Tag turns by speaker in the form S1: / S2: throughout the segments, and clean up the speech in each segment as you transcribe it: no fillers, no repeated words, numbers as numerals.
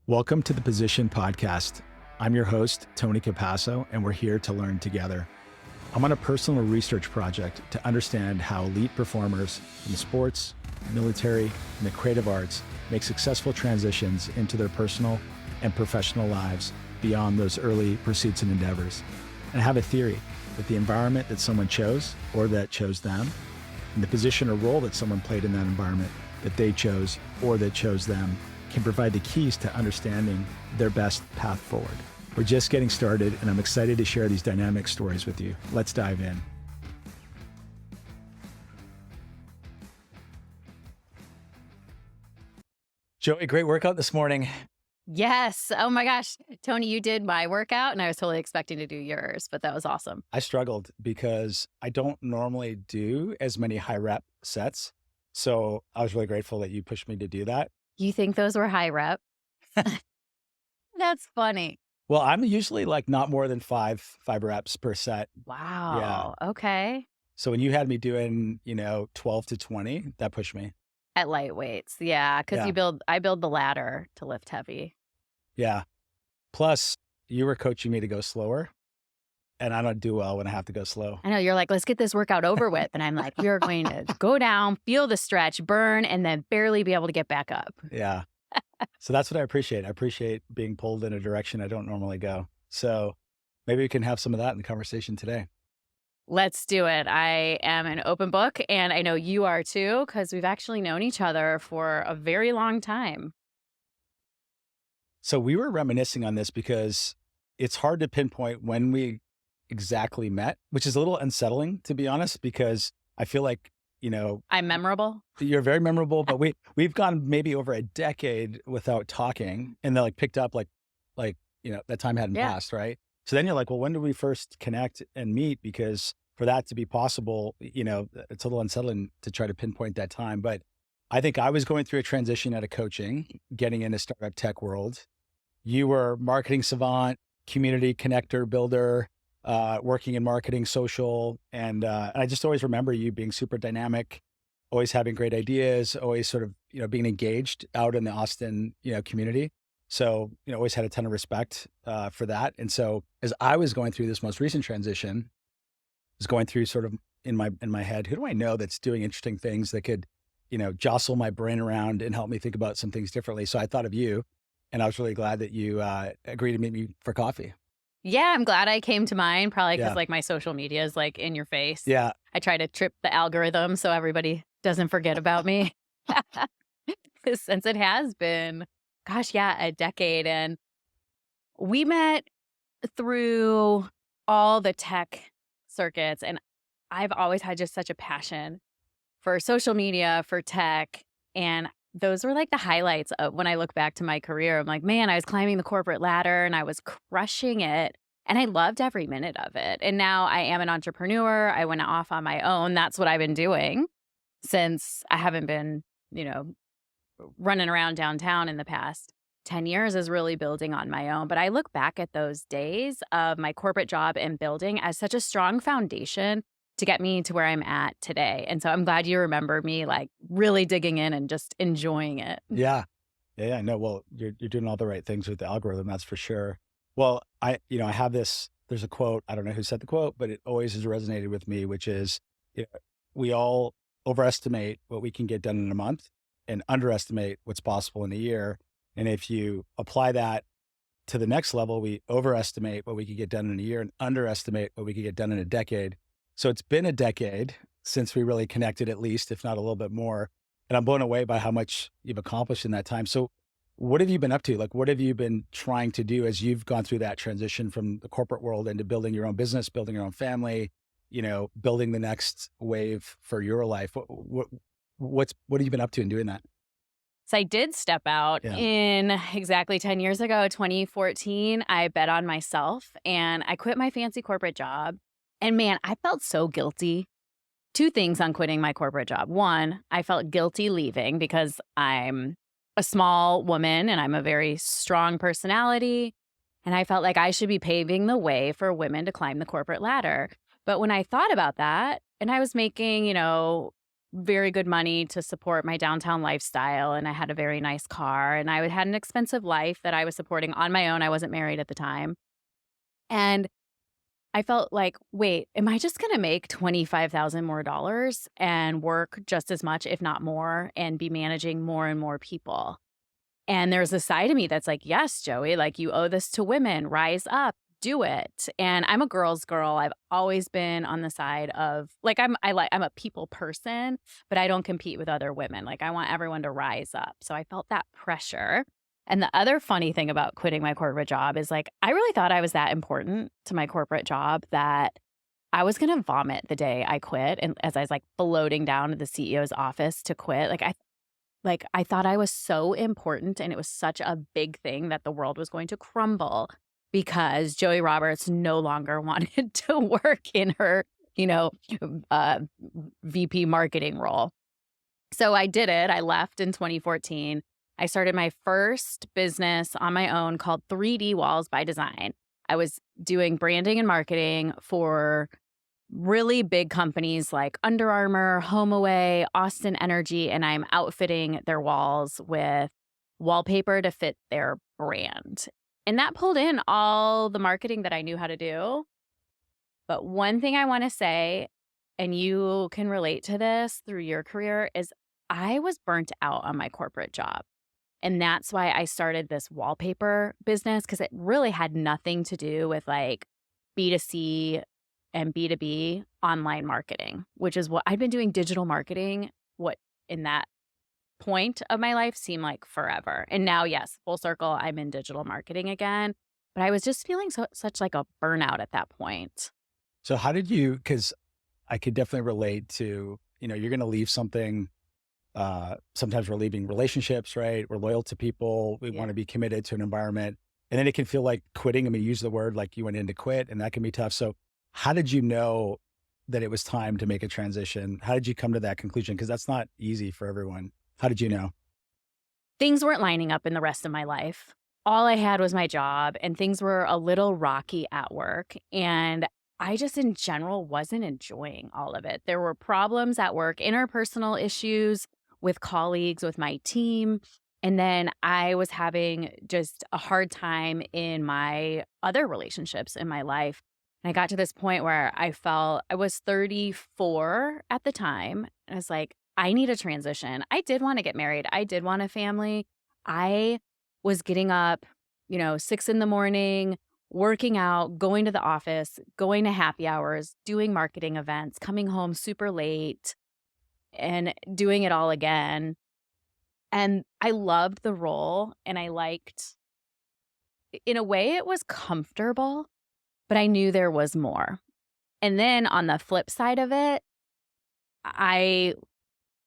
S1: Welcome to the Position Podcast. I'm your host, Tony Capasso, and we're here to learn together. I'm on a personal research project to understand how elite performers in sports, military, and the creative arts make successful transitions into their personal and professional lives beyond those early pursuits and endeavors. And I have a theory that the environment that someone chose or that chose them, and the position or role that someone played in that environment that they chose or that chose them, can provide the keys to understanding their best path forward. We're just getting started, and I'm excited to share these dynamic stories with you. Let's dive in. Joey, great workout this morning.
S2: Yes. Oh my gosh. Tony, you did my workout and I was totally expecting to do yours, but that was awesome.
S1: I struggled because I don't normally do as many high rep sets. So I was really grateful that you pushed me to do that.
S2: You think those were high rep? That's funny.
S1: Well, I'm usually like not more than five reps per set.
S2: Wow. Yeah. Okay.
S1: So when you had me doing, 12 to 20, that pushed me.
S2: At light weights. Yeah. Because I build the ladder to lift heavy.
S1: Yeah. Plus, you were coaching me to go slower. And I don't do well when I have to go slow.
S2: I know. You're like, let's get this workout over with. And I'm like, you're going to go down, feel the stretch, burn, and then barely be able to get back up.
S1: Yeah. So that's what I appreciate. I appreciate being pulled in a direction I don't normally go. So maybe we can have some of that in the conversation today.
S2: Let's do it. I am an open book, and I know you are too, because we've actually known each other for a very long time.
S1: So we were reminiscing on this because it's hard to pinpoint when we exactly met, which is a little unsettling, to be honest, because I feel like,
S2: I'm memorable.
S1: You're very memorable, but we've gone maybe over a decade without talking, and then picked up that time hadn't passed, right? So then you're like, well, when did we first connect and meet? Because for that to be possible, it's a little unsettling to try to pinpoint that time. But I think I was going through a transition out of coaching, getting into startup tech world. You were marketing savant, community connector, builder, working in marketing, social. And I just always remember you being super dynamic, always having great ideas, always sort of, being engaged out in the Austin, community. So, always had a ton of respect for that. And so as I was going through this most recent transition, I was going through sort of in my head, who do I know that's doing interesting things that could, jostle my brain around and help me think about some things differently. So I thought of you, and I was really glad that you agreed to meet me for coffee.
S2: Yeah, I'm glad I came to mine, probably because my social media is in your face.
S1: Yeah.
S2: I try to trip the algorithm so everybody doesn't forget about me. Since it has been, a decade. And we met through all the tech circuits. And I've always had just such a passion for social media, for tech. And those were the highlights of when I look back to my career. I'm like, man, I was climbing the corporate ladder and I was crushing it. And I loved every minute of it. And now I am an entrepreneur. I went off on my own. That's what I've been doing since I haven't been, running around downtown in the past 10 years, is really building on my own. But I look back at those days of my corporate job and building as such a strong foundation to get me to where I'm at today. And so I'm glad you remember me really digging in and just enjoying it.
S1: Yeah. No, well, you're doing all the right things with the algorithm, that's for sure. Well, I have this, there's a quote, I don't know who said the quote, but it always has resonated with me, which is, we all overestimate what we can get done in a month and underestimate what's possible in a year. And if you apply that to the next level, we overestimate what we could get done in a year and underestimate what we could get done in a decade. So it's been a decade since we really connected, at least, if not a little bit more. And I'm blown away by how much you've accomplished in that time. So what have you been up to? What have you been trying to do as you've gone through that transition from the corporate world into building your own business, building your own family, building the next wave for your life? What have you been up to in doing that?
S2: So I did step out in exactly 10 years ago, 2014. I bet on myself and I quit my fancy corporate job. And man, I felt so guilty. Two things on quitting my corporate job. One, I felt guilty leaving because I'm a small woman and I'm a very strong personality. And I felt like I should be paving the way for women to climb the corporate ladder. But when I thought about that, and I was making, very good money to support my downtown lifestyle. And I had a very nice car, and I had an expensive life that I was supporting on my own. I wasn't married at the time. And I felt like, wait, am I just going to make $25,000 more and work just as much, if not more, and be managing more and more people? And there's a side of me that's like, yes, Joey, like you owe this to women, rise up, do it. And I'm a girl's girl. I've always been on the side of like, I'm a people person, but I don't compete with other women. Like I want everyone to rise up. So I felt that pressure. And the other funny thing about quitting my corporate job is like, I really thought I was that important to my corporate job that I was going to vomit the day I quit. And as I was like floating down to the CEO's office to quit, I thought I was so important, and it was such a big thing that the world was going to crumble because Joey Roberts no longer wanted to work in her, VP marketing role. So I did it. I left in 2014. I started my first business on my own called 3D Walls by Design. I was doing branding and marketing for really big companies like Under Armour, HomeAway, Austin Energy, and I'm outfitting their walls with wallpaper to fit their brand. And that pulled in all the marketing that I knew how to do. But one thing I want to say, and you can relate to this through your career, is I was burnt out on my corporate job. And that's why I started this wallpaper business, because it really had nothing to do with like B2C and B2B online marketing, which is what I'd been doing digital marketing, what in that point of my life seemed like forever. And now, yes, full circle, I'm in digital marketing again. But I was just feeling such like a burnout at that point.
S1: So how did you, because I could definitely relate to, you're going to leave something. Sometimes we're leaving relationships, right? We're loyal to people. We want to be committed to an environment. And then it can feel like quitting. I mean, use the word like you went in to quit, and that can be tough. So how did you know that it was time to make a transition? How did you come to that conclusion? Because that's not easy for everyone. How did you know?
S2: Things weren't lining up in the rest of my life. All I had was my job, and things were a little rocky at work. And I just in general wasn't enjoying all of it. There were problems at work, interpersonal issues with colleagues, with my team. And then I was having just a hard time in my other relationships in my life. And I got to this point where I was 34 at the time. And I was like, I need a transition. I did want to get married. I did want a family. I was getting up, 6 a.m, working out, going to the office, going to happy hours, doing marketing events, coming home super late, and doing it all again. And I loved the role, and I liked, in a way, it was comfortable, but I knew there was more. And then on the flip side of it, I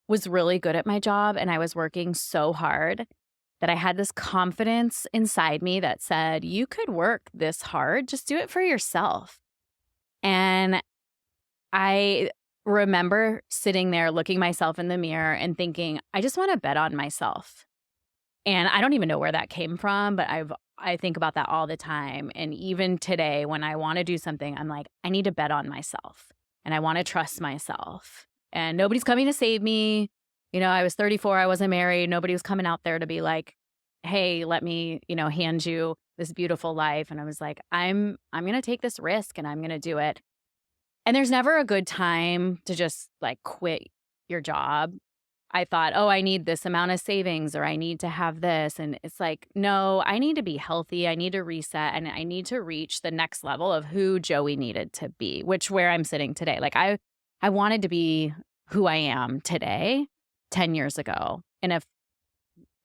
S2: was really good at my job, and I was working so hard that I had this confidence inside me that said, you could work this hard, just do it for yourself. And I remember sitting there looking myself in the mirror and thinking, I just want to bet on myself. And I don't even know where that came from, but I think about that all the time. And even today, when I want to do something, I'm like, I need to bet on myself, and I want to trust myself. And nobody's coming to save me. I was 34, I wasn't married. Nobody was coming out there to be like, hey, let me, hand you this beautiful life. And I was like, I'm going to take this risk, and I'm going to do it. And there's never a good time to just like quit your job. I thought, oh, I need this amount of savings, or I need to have this. And it's like, no, I need to be healthy. I need to reset, and I need to reach the next level of who Joey needed to be, where I'm sitting today. Like I wanted to be who I am today 10 years ago. And if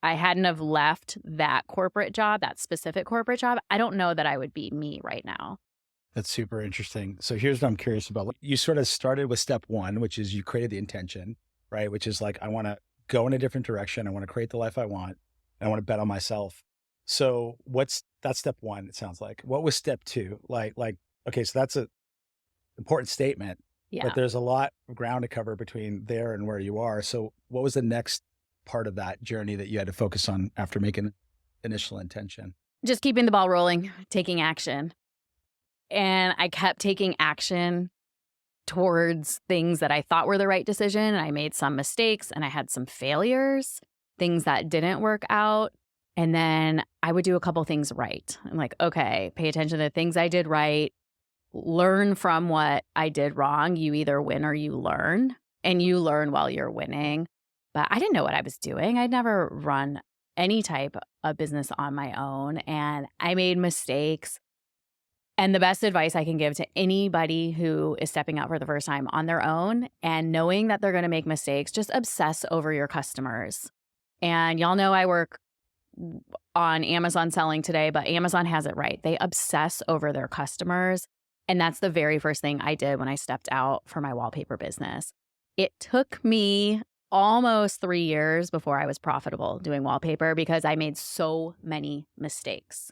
S2: I hadn't have left that corporate job, that specific corporate job, I don't know that I would be me right now.
S1: That's super interesting. So here's what I'm curious about. You sort of started with step one, which is you created the intention, right? Which is like, I want to go in a different direction. I want to create the life I want. And I want to bet on myself. So that's step one, it sounds like. What was step two? Okay, so that's an important statement, but there's a lot of ground to cover between there and where you are. So what was the next part of that journey that you had to focus on after making initial intention?
S2: Just keeping the ball rolling, taking action. And I kept taking action towards things that I thought were the right decision. And I made some mistakes and I had some failures, things that didn't work out. And then I would do a couple things right. I'm like, okay, pay attention to the things I did right, learn from what I did wrong. You either win or you learn, and you learn while you're winning. But I didn't know what I was doing. I'd never run any type of business on my own, and I made mistakes. And the best advice I can give to anybody who is stepping out for the first time on their own and knowing that they're going to make mistakes, just obsess over your customers. And y'all know I work on Amazon selling today, but Amazon has it right. They obsess over their customers. And that's the very first thing I did when I stepped out for my wallpaper business. It took me almost 3 years before I was profitable doing wallpaper because I made so many mistakes.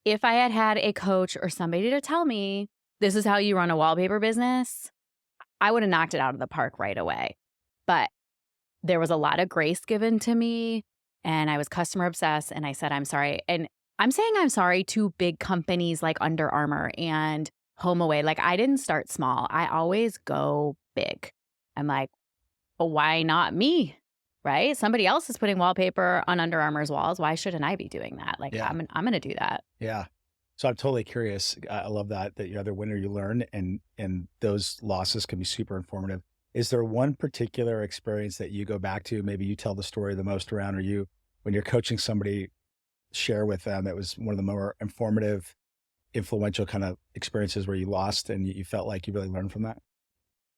S2: If I had had a coach or somebody to tell me, this is how you run a wallpaper business, I would have knocked it out of the park right away. But there was a lot of grace given to me, and I was customer obsessed, and I said, I'm sorry. And I'm saying I'm sorry to big companies like Under Armour and HomeAway. Like, I didn't start small. I always go big. I'm like, well, why not me? Right? Somebody else is putting wallpaper on Under Armour's walls. Why shouldn't I be doing that? Like,
S1: Yeah.
S2: I'm going to do that.
S1: Yeah. So I'm totally curious. I love that you either win or you learn, and those losses can be super informative. Is there one particular experience that you go back to? Maybe you tell the story the most around, or you, when you're coaching somebody, share with them that was one of the more informative, influential kind of experiences where you lost and you felt like you really learned from that?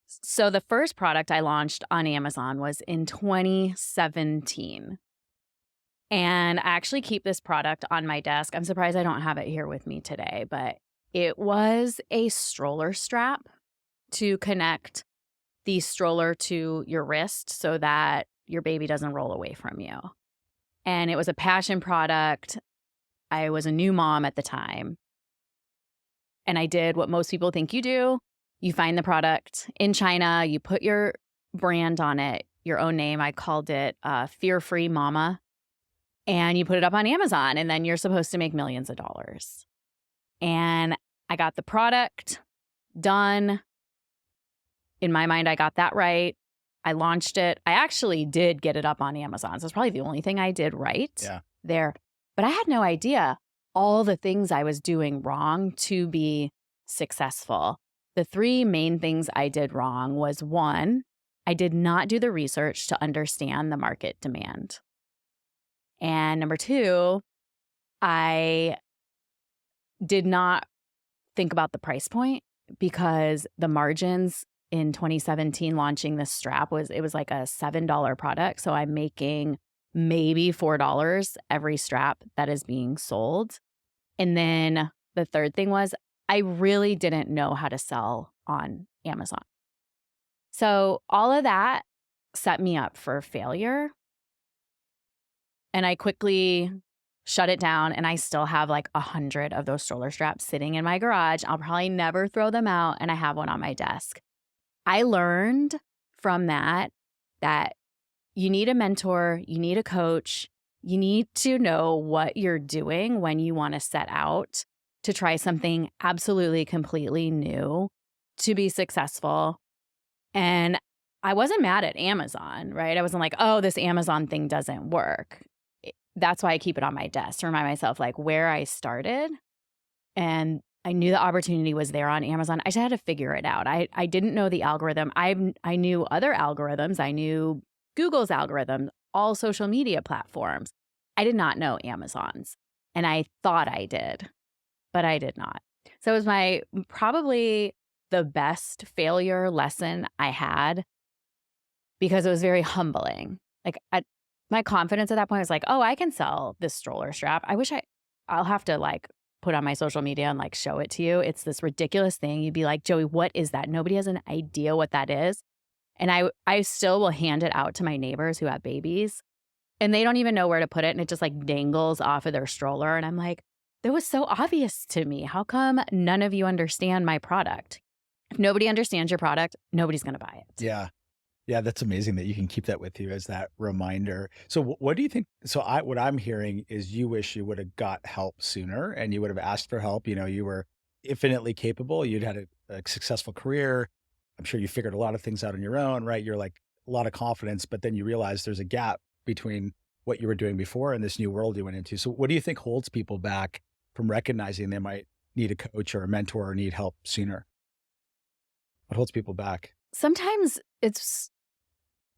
S2: So the first product I launched on Amazon was in 2017. And I actually keep this product on my desk. I'm surprised I don't have it here with me today, but it was a stroller strap to connect the stroller to your wrist so that your baby doesn't roll away from you. And it was a passion product. I was a new mom at the time. And I did what most people think you do. You find the product in China, you put your brand on it, your own name. I called it Fear-Free Mama. And you put it up on Amazon, and then you're supposed to make millions of dollars. And I got the product done. In my mind, I got that right. I launched it. I actually did get it up on Amazon. So it's probably the only thing I did right there. But I had no idea all the things I was doing wrong to be successful. The three main things I did wrong was, one, I did not do the research to understand the market demand. And number two, I did not think about the price point, because the margins in 2017 launching this strap was like a $7 product. So I'm making maybe $4 every strap that is being sold. And then the third thing was I really didn't know how to sell on Amazon. So all of that set me up for failure. And I quickly shut it down, and I still have like 100 of those stroller straps sitting in my garage. I'll probably never throw them out, and I have one on my desk. I learned from that you need a mentor, you need a coach, you need to know what you're doing when you want to set out to try something absolutely, completely new to be successful. And I wasn't mad at Amazon, right? I wasn't like, oh, this Amazon thing doesn't work. That's why I keep it on my desk to remind myself like where I started. And I knew the opportunity was there on Amazon. I just had to figure it out. I didn't know the algorithm. I knew other algorithms. I knew Google's algorithm, all social media platforms. I did not know Amazon's. And I thought I did, but I did not. So it was probably the best failure lesson I had, because it was very humbling. Like my confidence at that point was like, oh, I can sell this stroller strap. I'll have to like put on my social media and like show it to you. It's this ridiculous thing. You'd be like, Joey, what is that? Nobody has an idea what that is. And I still will hand it out to my neighbors who have babies, and they don't even know where to put it. And it just like dangles off of their stroller. And I'm like, that was so obvious to me. How come none of you understand my product? If nobody understands your product, nobody's going to buy it.
S1: Yeah. Yeah, that's amazing that you can keep that with you as that reminder. So what do you think? So what I'm hearing is you wish you would have got help sooner, and you would have asked for help. You know, you were infinitely capable. You'd had a successful career. I'm sure you figured a lot of things out on your own, right? You're like a lot of confidence, but then you realize there's a gap between what you were doing before and this new world you went into. So what do you think holds people back from recognizing they might need a coach or a mentor or need help sooner? What holds people back?
S2: Sometimes it's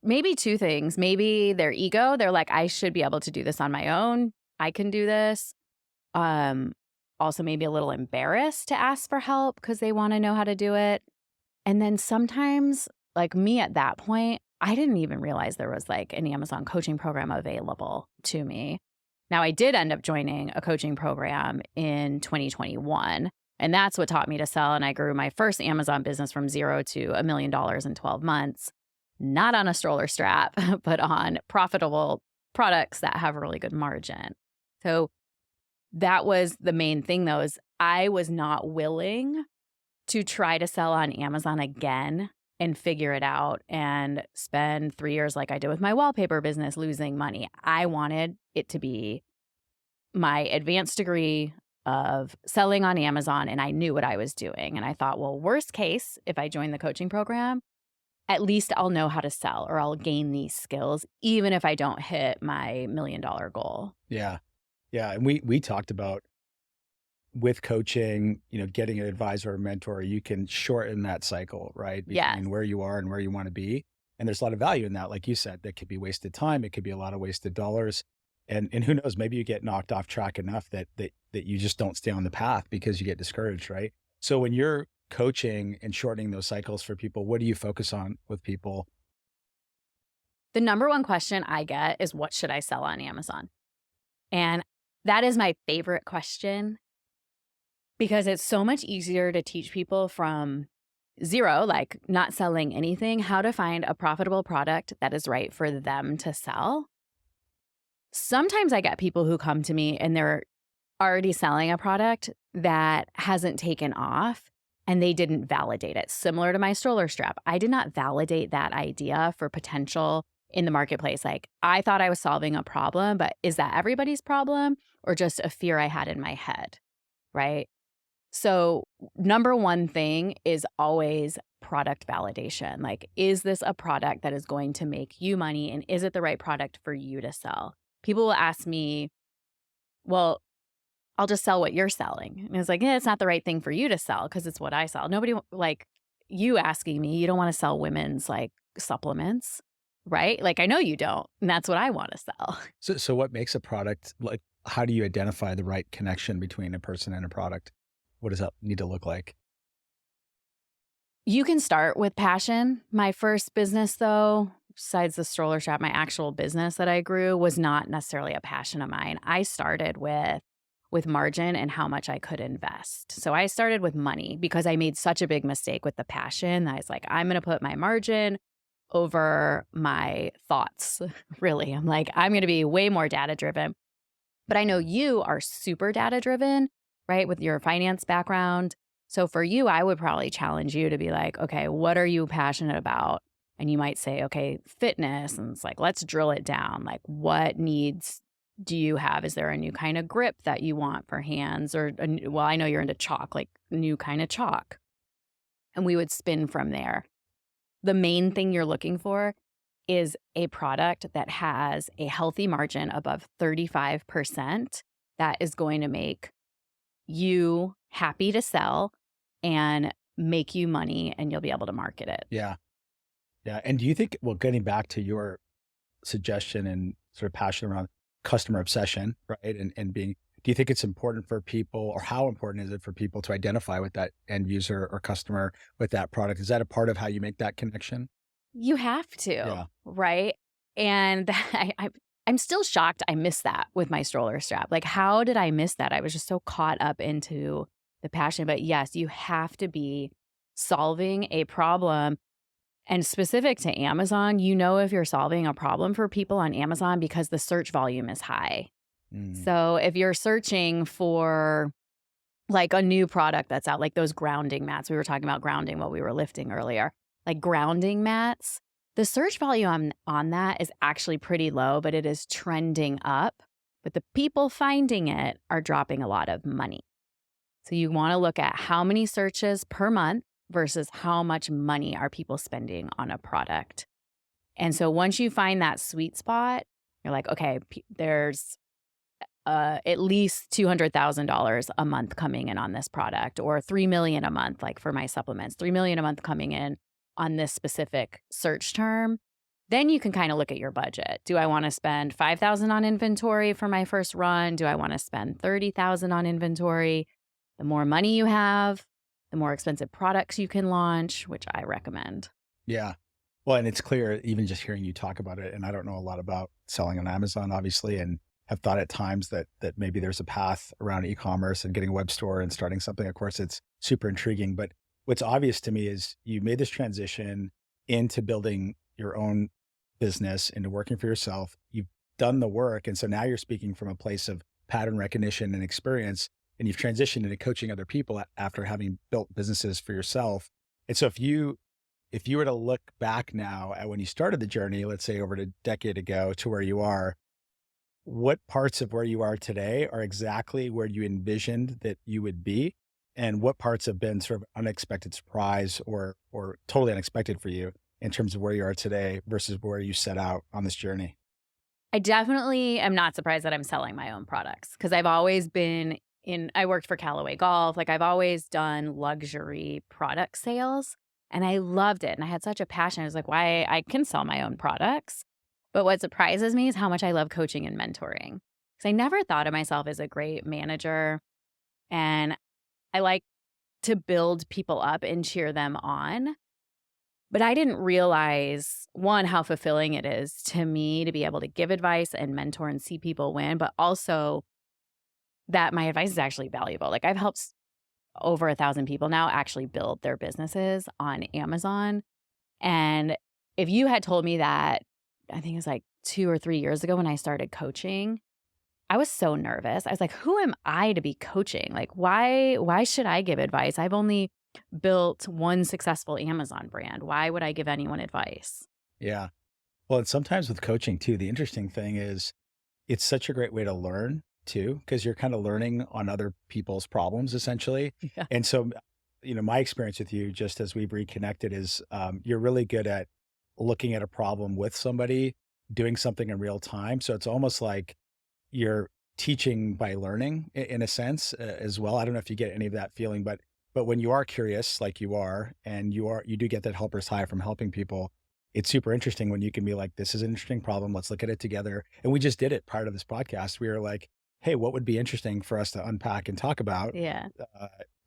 S2: maybe two things. Maybe their ego. They're like, I should be able to do this on my own. I can do this. Also maybe a little embarrassed to ask for help because they want to know how to do it. And then sometimes, like me at that point, I didn't even realize there was like an Amazon coaching program available to me. Now, I did end up joining a coaching program in 2021, and that's what taught me to sell. And I grew my first Amazon business from zero to $1 million in 12 months, not on a stroller strap, but on profitable products that have a really good margin. So that was the main thing, though, is I was not willing to try to sell on Amazon again and figure it out and spend 3 years like I did with my wallpaper business losing money. I wanted it to be my advanced degree of selling on Amazon, and I knew what I was doing. And I thought, well, worst case, if I join the coaching program, at least I'll know how to sell or I'll gain these skills, even if I don't hit my $1 million goal.
S1: Yeah. Yeah. And we talked about with coaching, getting an advisor or mentor, you can shorten that cycle, right? Between where you are and where you want to be. And there's a lot of value in that. Like you said, that could be wasted time. It could be a lot of wasted dollars. And who knows, maybe you get knocked off track enough that you just don't stay on the path because you get discouraged, right? So when you're coaching and shortening those cycles for people, what do you focus on with people?
S2: The number one question I get is, what should I sell on Amazon? And that is my favorite question, because it's so much easier to teach people from zero, like not selling anything, how to find a profitable product that is right for them to sell. Sometimes I get people who come to me and they're already selling a product that hasn't taken off and they didn't validate it. Similar to my stroller strap, I did not validate that idea for potential in the marketplace. Like, I thought I was solving a problem, but is that everybody's problem or just a fear I had in my head, right? So number one thing is always product validation. Like, is this a product that is going to make you money, and is it the right product for you to sell? People will ask me, well, I'll just sell what you're selling. And it's like, it's not the right thing for you to sell because it's what I sell. Nobody, like you asking me, you don't want to sell women's like supplements, right? Like, I know you don't, and that's what I want to sell.
S1: So what makes a product, like, how do you identify the right connection between a person and a product? What does that need to look like?
S2: You can start with passion. My first business, though, besides the stroller shop, my actual business that I grew was not necessarily a passion of mine. I started with margin and how much I could invest. So I started with money because I made such a big mistake with the passion that I was like, I'm going to put my margin over my thoughts. Really, I'm like, I'm going to be way more data driven. But I know you are super data driven, right? With your finance background. So for you, I would probably challenge you to be like, okay, what are you passionate about? And you might say, okay, fitness. And it's like, let's drill it down. Like, what needs do you have? Is there a new kind of grip that you want for hands? Or, well, I know you're into chalk, like new kind of chalk. And we would spin from there. The main thing you're looking for is a product that has a healthy margin above 35% that is going to make you happy to sell and make you money, and you'll be able to market it.
S1: Yeah. Yeah. And do you think, well, getting back to your suggestion and sort of passion around customer obsession, right? And being, do you think it's important for people, or how important is it for people to identify with that end user or customer with that product? Is that a part of how you make that connection?
S2: You have to, right? And I'm still shocked I missed that with my stroller strap. Like, how did I miss that? I was just so caught up into the passion. But yes, you have to be solving a problem. And specific to Amazon, if you're solving a problem for people on Amazon because the search volume is high. So if you're searching for like a new product that's out, like those grounding mats, we were talking about grounding while we were lifting earlier, like grounding mats, the search volume on that is actually pretty low, but it is trending up. But the people finding it are dropping a lot of money. So you want to look at how many searches per month versus how much money are people spending on a product. And so once you find that sweet spot, you're like, okay, there's at least $200,000 a month coming in on this product, or $3 million a month, like for my supplements, $3 million a month coming in on this specific search term. Then you can kind of look at your budget. Do I want to spend $5,000 on inventory for my first run? Do I want to spend $30,000 on inventory? The more money you have, the more expensive products you can launch, which I recommend.
S1: Yeah. Well, and it's clear, even just hearing you talk about it, and I don't know a lot about selling on Amazon, obviously, and have thought at times that maybe there's a path around e-commerce and getting a web store and starting something. Of course, it's super intriguing. But what's obvious to me is you made this transition into building your own business, into working for yourself. You've done the work. And so now you're speaking from a place of pattern recognition and experience, and you've transitioned into coaching other people after having built businesses for yourself. And so if you were to look back now at when you started the journey, let's say over a decade ago to where you are, what parts of where you are today are exactly where you envisioned that you would be? And what parts have been sort of unexpected surprise or totally unexpected for you in terms of where you are today versus where you set out on this journey?
S2: I definitely am not surprised that I'm selling my own products, because I've always been I worked for Callaway Golf. Like, I've always done luxury product sales, and I loved it. And I had such a passion. I was like, why I can sell my own products. But what surprises me is how much I love coaching and mentoring, because I never thought of myself as a great manager. And I like to build people up and cheer them on. But I didn't realize, one, how fulfilling it is to me to be able to give advice and mentor and see people win, but also that my advice is actually valuable. Like, I've helped over 1,000 people now actually build their businesses on Amazon. And if you had told me that, I think it was like 2 or 3 years ago when I started coaching, I was so nervous. I was like, who am I to be coaching? Like, why should I give advice? I've only built one successful Amazon brand. Why would I give anyone advice?
S1: Yeah. Well, and sometimes with coaching too, the interesting thing is it's such a great way to learn too, because you're kind of learning on other people's problems essentially.
S2: Yeah.
S1: And so, my experience with you, just as we've reconnected, is you're really good at looking at a problem with somebody, doing something in real time. So it's almost like you're teaching by learning in a sense as well. I don't know if you get any of that feeling, but when you are curious, like you are, and you do get that helper's high from helping people, it's super interesting when you can be like, this is an interesting problem. Let's look at it together. And we just did it prior to this podcast. We were like, hey, what would be interesting for us to unpack and talk about?
S2: Yeah.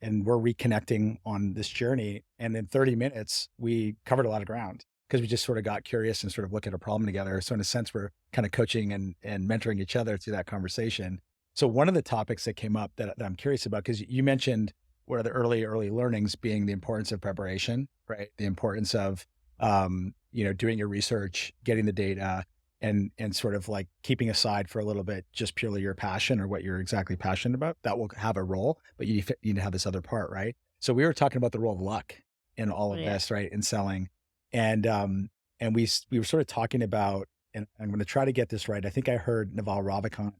S1: And we're reconnecting on this journey. And in 30 minutes, we covered a lot of ground because we just sort of got curious and sort of look at a problem together. So in a sense, we're kind of coaching and mentoring each other through that conversation. So one of the topics that came up that I'm curious about, because you mentioned what are the early learnings being the importance of preparation, right? The importance of, doing your research, getting the data, and sort of like keeping aside for a little bit just purely your passion or what you're exactly passionate about. That will have a role, but you need to have this other part, right? So we were talking about the role of luck in all of this, right? In selling. And we were sort of talking about, and I'm going to try to get this right. I think I heard Naval Ravikant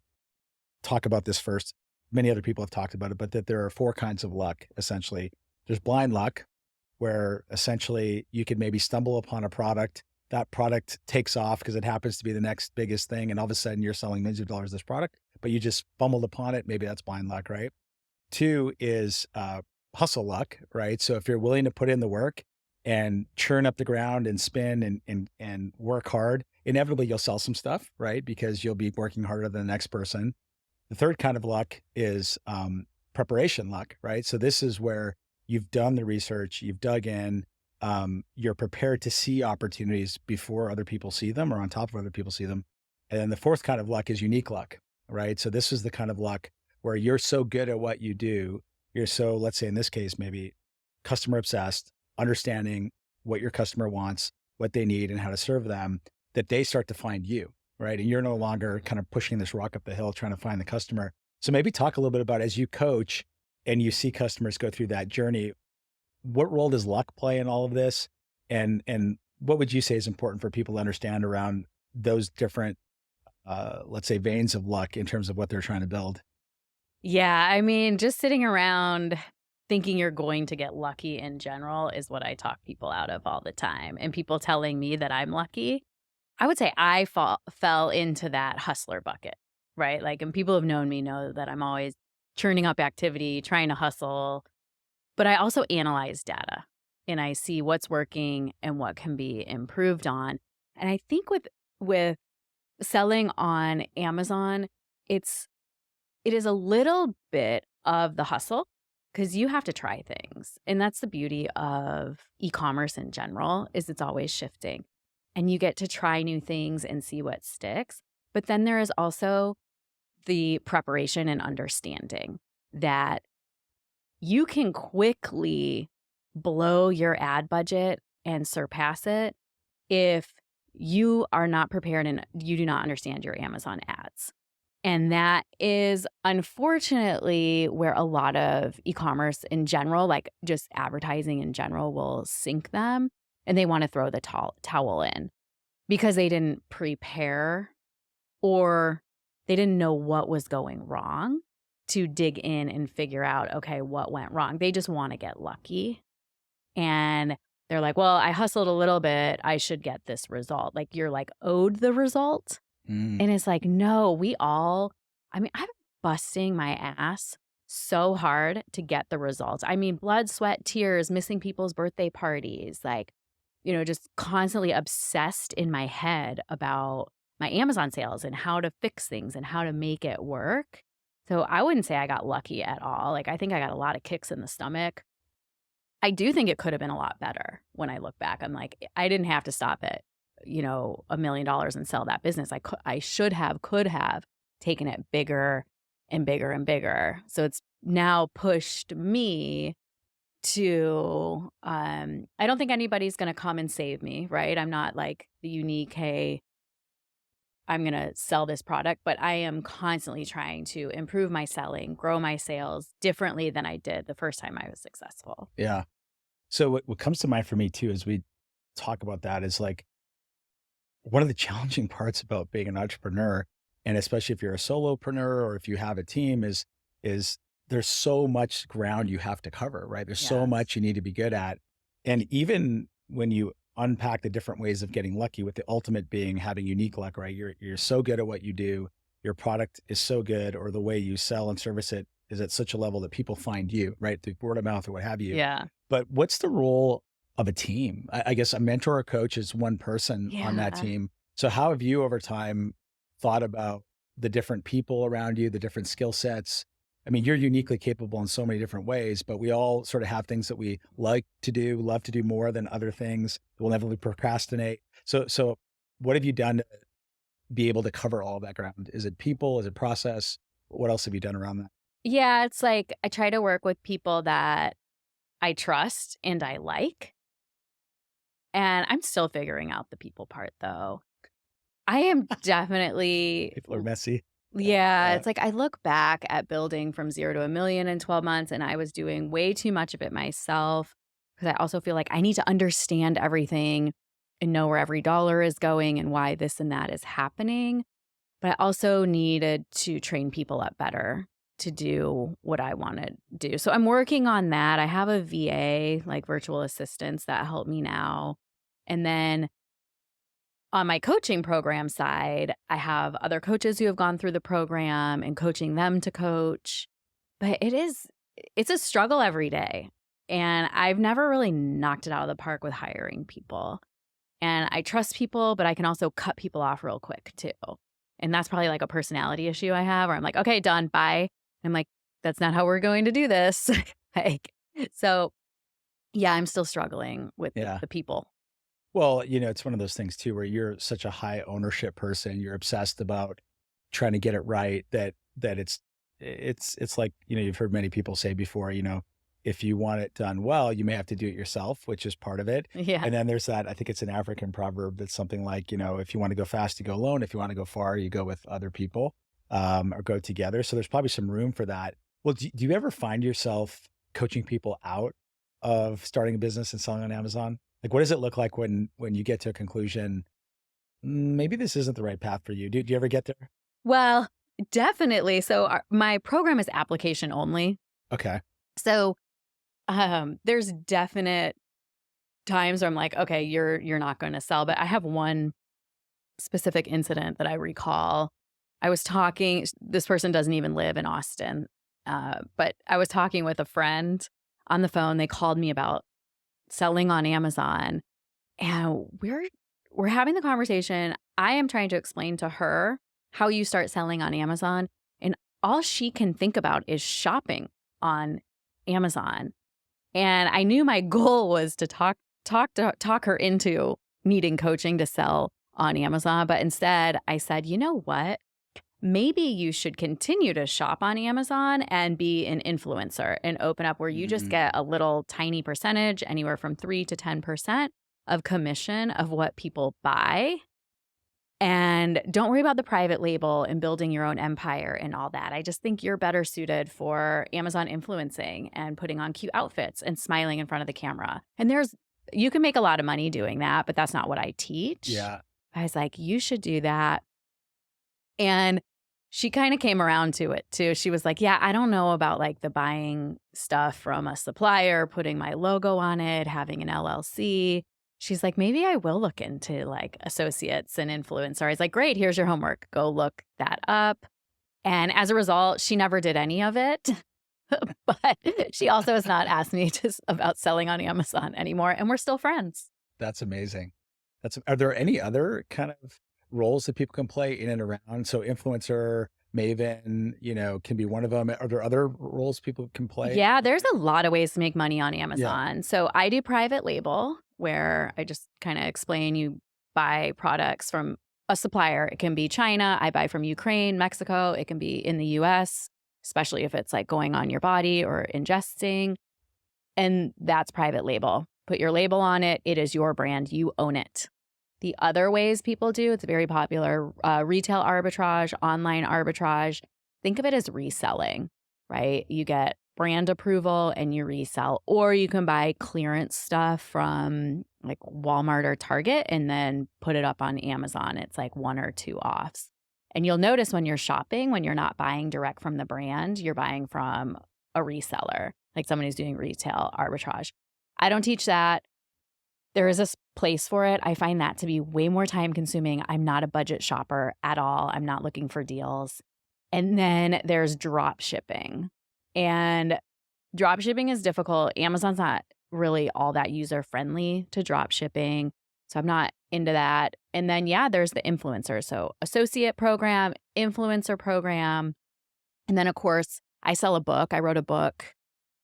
S1: talk about this first. Many other people have talked about it, but that there are 4 kinds of luck, essentially. There's blind luck, where essentially you could maybe stumble upon a product. That product takes off because it happens to be the next biggest thing. And all of a sudden you're selling millions of dollars this product, but you just fumbled upon it. Maybe that's blind luck, right? 2 is hustle luck, right? So if you're willing to put in the work and churn up the ground and spin and work hard, inevitably you'll sell some stuff, right? Because you'll be working harder than the next person. The 3rd kind of luck is preparation luck, right? So this is where you've done the research, you've dug in, you're prepared to see opportunities before other people see them or on top of other people see them. And then the 4th kind of luck is unique luck, right? So this is the kind of luck where you're so good at what you do. You're so, let's say in this case, maybe customer obsessed, understanding what your customer wants, what they need, and how to serve them, that they start to find you, right? And you're no longer kind of pushing this rock up the hill, trying to find the customer. So maybe talk a little bit about, as you coach and you see customers go through that journey, what role does luck play in all of this? And what would you say is important for people to understand around those different, let's say, veins of luck in terms of what they're trying to build?
S2: Yeah. I mean, just sitting around thinking you're going to get lucky in general is what I talk people out of all the time. And people telling me that I'm lucky, I would say I fell into that hustler bucket, right? Like, and people who have known me know that I'm always churning up activity, trying to hustle. But I also analyze data and I see what's working and what can be improved on. And I think with selling on Amazon, it is a little bit of the hustle because you have to try things. And that's the beauty of e-commerce in general, is it's always shifting. And you get to try new things and see what sticks. But then there is also the preparation and understanding that you can quickly blow your ad budget and surpass it if you are not prepared and you do not understand your Amazon ads. And that is unfortunately where a lot of e-commerce in general, like just advertising in general, will sink them. And they want to throw the towel in because they didn't prepare or they didn't know what was going wrong to dig in and figure out, okay, what went wrong. They just want to get lucky. And they're like, well, I hustled a little bit, I should get this result. Like, you're like owed the result. And it's like, no, I've been busting my ass so hard to get the results. I mean, blood, sweat, tears, missing people's birthday parties, like, just constantly obsessed in my head about my Amazon sales and how to fix things and how to make it work. So I wouldn't say I got lucky at all. Like, I think I got a lot of kicks in the stomach. I do think it could have been a lot better when I look back. I'm like, I didn't have to stop at, $1 million and sell that business. I could have taken it bigger and bigger and bigger. So it's now pushed me to, I don't think anybody's going to come and save me, right? I'm not like the unique, hey, I'm going to sell this product, but I am constantly trying to improve my selling, grow my sales differently than I did the first time I was successful.
S1: Yeah. So what comes to mind for me too, as we talk about that, is like, one of the challenging parts about being an entrepreneur, and especially if you're a solopreneur or if you have a team, is there's so much ground you have to cover, right? There's so much you need to be good at. And even when you unpack the different ways of getting lucky, with the ultimate being having unique luck, right? You're so good at what you do, your product is so good, or the way you sell and service it is at such a level that people find you, right? Through word of mouth or what have you.
S2: Yeah.
S1: But what's the role of a team? I guess a mentor or coach is one person on that team. So how have you over time thought about the different people around you, the different skill sets? I mean, you're uniquely capable in so many different ways, but we all sort of have things that we like to do, love to do more than other things. We'll never procrastinate. So what have you done to be able to cover all that ground? Is it people? Is it process? What else have you done around that?
S2: Yeah, it's like I try to work with people that I trust and I like. And I'm still figuring out the people part, though. I am definitely...
S1: People are messy.
S2: Yeah, it's like I look back at building from 0 to $1 million in 12 months, and I was doing way too much of it myself because I also feel like I need to understand everything and know where every dollar is going and why this and that is happening. But I also needed to train people up better to do what I want to do. So I'm working on that. I have a VA, like virtual assistants, that help me now. And then on my coaching program side, I have other coaches who have gone through the program and coaching them to coach. But it's a struggle every day. And I've never really knocked it out of the park with hiring people. And I trust people, but I can also cut people off real quick too. And that's probably like a personality issue I have, where I'm like, okay, done, bye. I'm like, that's not how we're going to do this. So yeah, I'm still struggling with the people.
S1: Well, it's one of those things too, where you're such a high ownership person. You're obsessed about trying to get it right, that it's like, you've heard many people say before, if you want it done well, you may have to do it yourself, which is part of it.
S2: Yeah.
S1: And then there's that, I think it's an African proverb that's something like, if you want to go fast, you go alone. If you want to go far, you go with other people, or go together. So there's probably some room for that. Well, do you ever find yourself coaching people out of starting a business and selling on Amazon? Like, what does it look like when you get to a conclusion, maybe this isn't the right path for you? Do you ever get there?
S2: Well, definitely. So my program is application only.
S1: Okay.
S2: So There's definite times where I'm like, okay, you're not going to sell. But I have one specific incident that I recall. I was talking, this person doesn't even live in Austin, but I was talking with a friend on the phone. They called me about selling on Amazon, and we're having the conversation. I am trying to explain to her how you start selling on Amazon, and all she can think about is shopping on Amazon. And I knew my goal was to talk her into needing coaching to sell on Amazon, but instead I said, you know what? Maybe you should continue to shop on Amazon and be an influencer and open up where you just get a little tiny percentage, anywhere from 3 to 10% of commission of what people buy. And don't worry about the private label and building your own empire and all that. I just think you're better suited for Amazon influencing and putting on cute outfits and smiling in front of the camera. And you can make a lot of money doing that, but that's not what I teach.
S1: Yeah.
S2: I was like, you should do that. And she kind of came around to it too. She was like, yeah, I don't know about like the buying stuff from a supplier, putting my logo on it, having an LLC. She's like, maybe I will look into like associates and influencer. I was like, great, here's your homework. Go look that up. And as a result, she never did any of it. But she also has not asked me about selling on Amazon anymore. And we're still friends.
S1: That's amazing. Are there any other kind of roles that people can play in and around? So influencer, maven, can be one of them. Are there other roles people can play?
S2: Yeah, there's a lot of ways to make money on Amazon. Yeah. So I do private label, where I just kind of explain you buy products from a supplier. It can be China. I buy from Ukraine, Mexico. It can be in the US, especially if it's like going on your body or ingesting. And that's private label. Put your label on it. It is your brand. You own it. The other ways people do, it's very popular, retail arbitrage, online arbitrage. Think of it as reselling, right? You get brand approval and you resell, or you can buy clearance stuff from like Walmart or Target and then put it up on Amazon. It's like 1 or 2 offs. And you'll notice when you're shopping, when you're not buying direct from the brand, you're buying from a reseller, like someone who's doing retail arbitrage. I don't teach that. There is a place for it. I find that to be way more time consuming. I'm not a budget shopper at all. I'm not looking for deals. And then there's drop shipping. And drop shipping is difficult. Amazon's not really all that user friendly to drop shipping. So I'm not into that. And then, yeah, there's the influencer. So associate program, influencer program. And then, of course, I sell a book. I wrote a book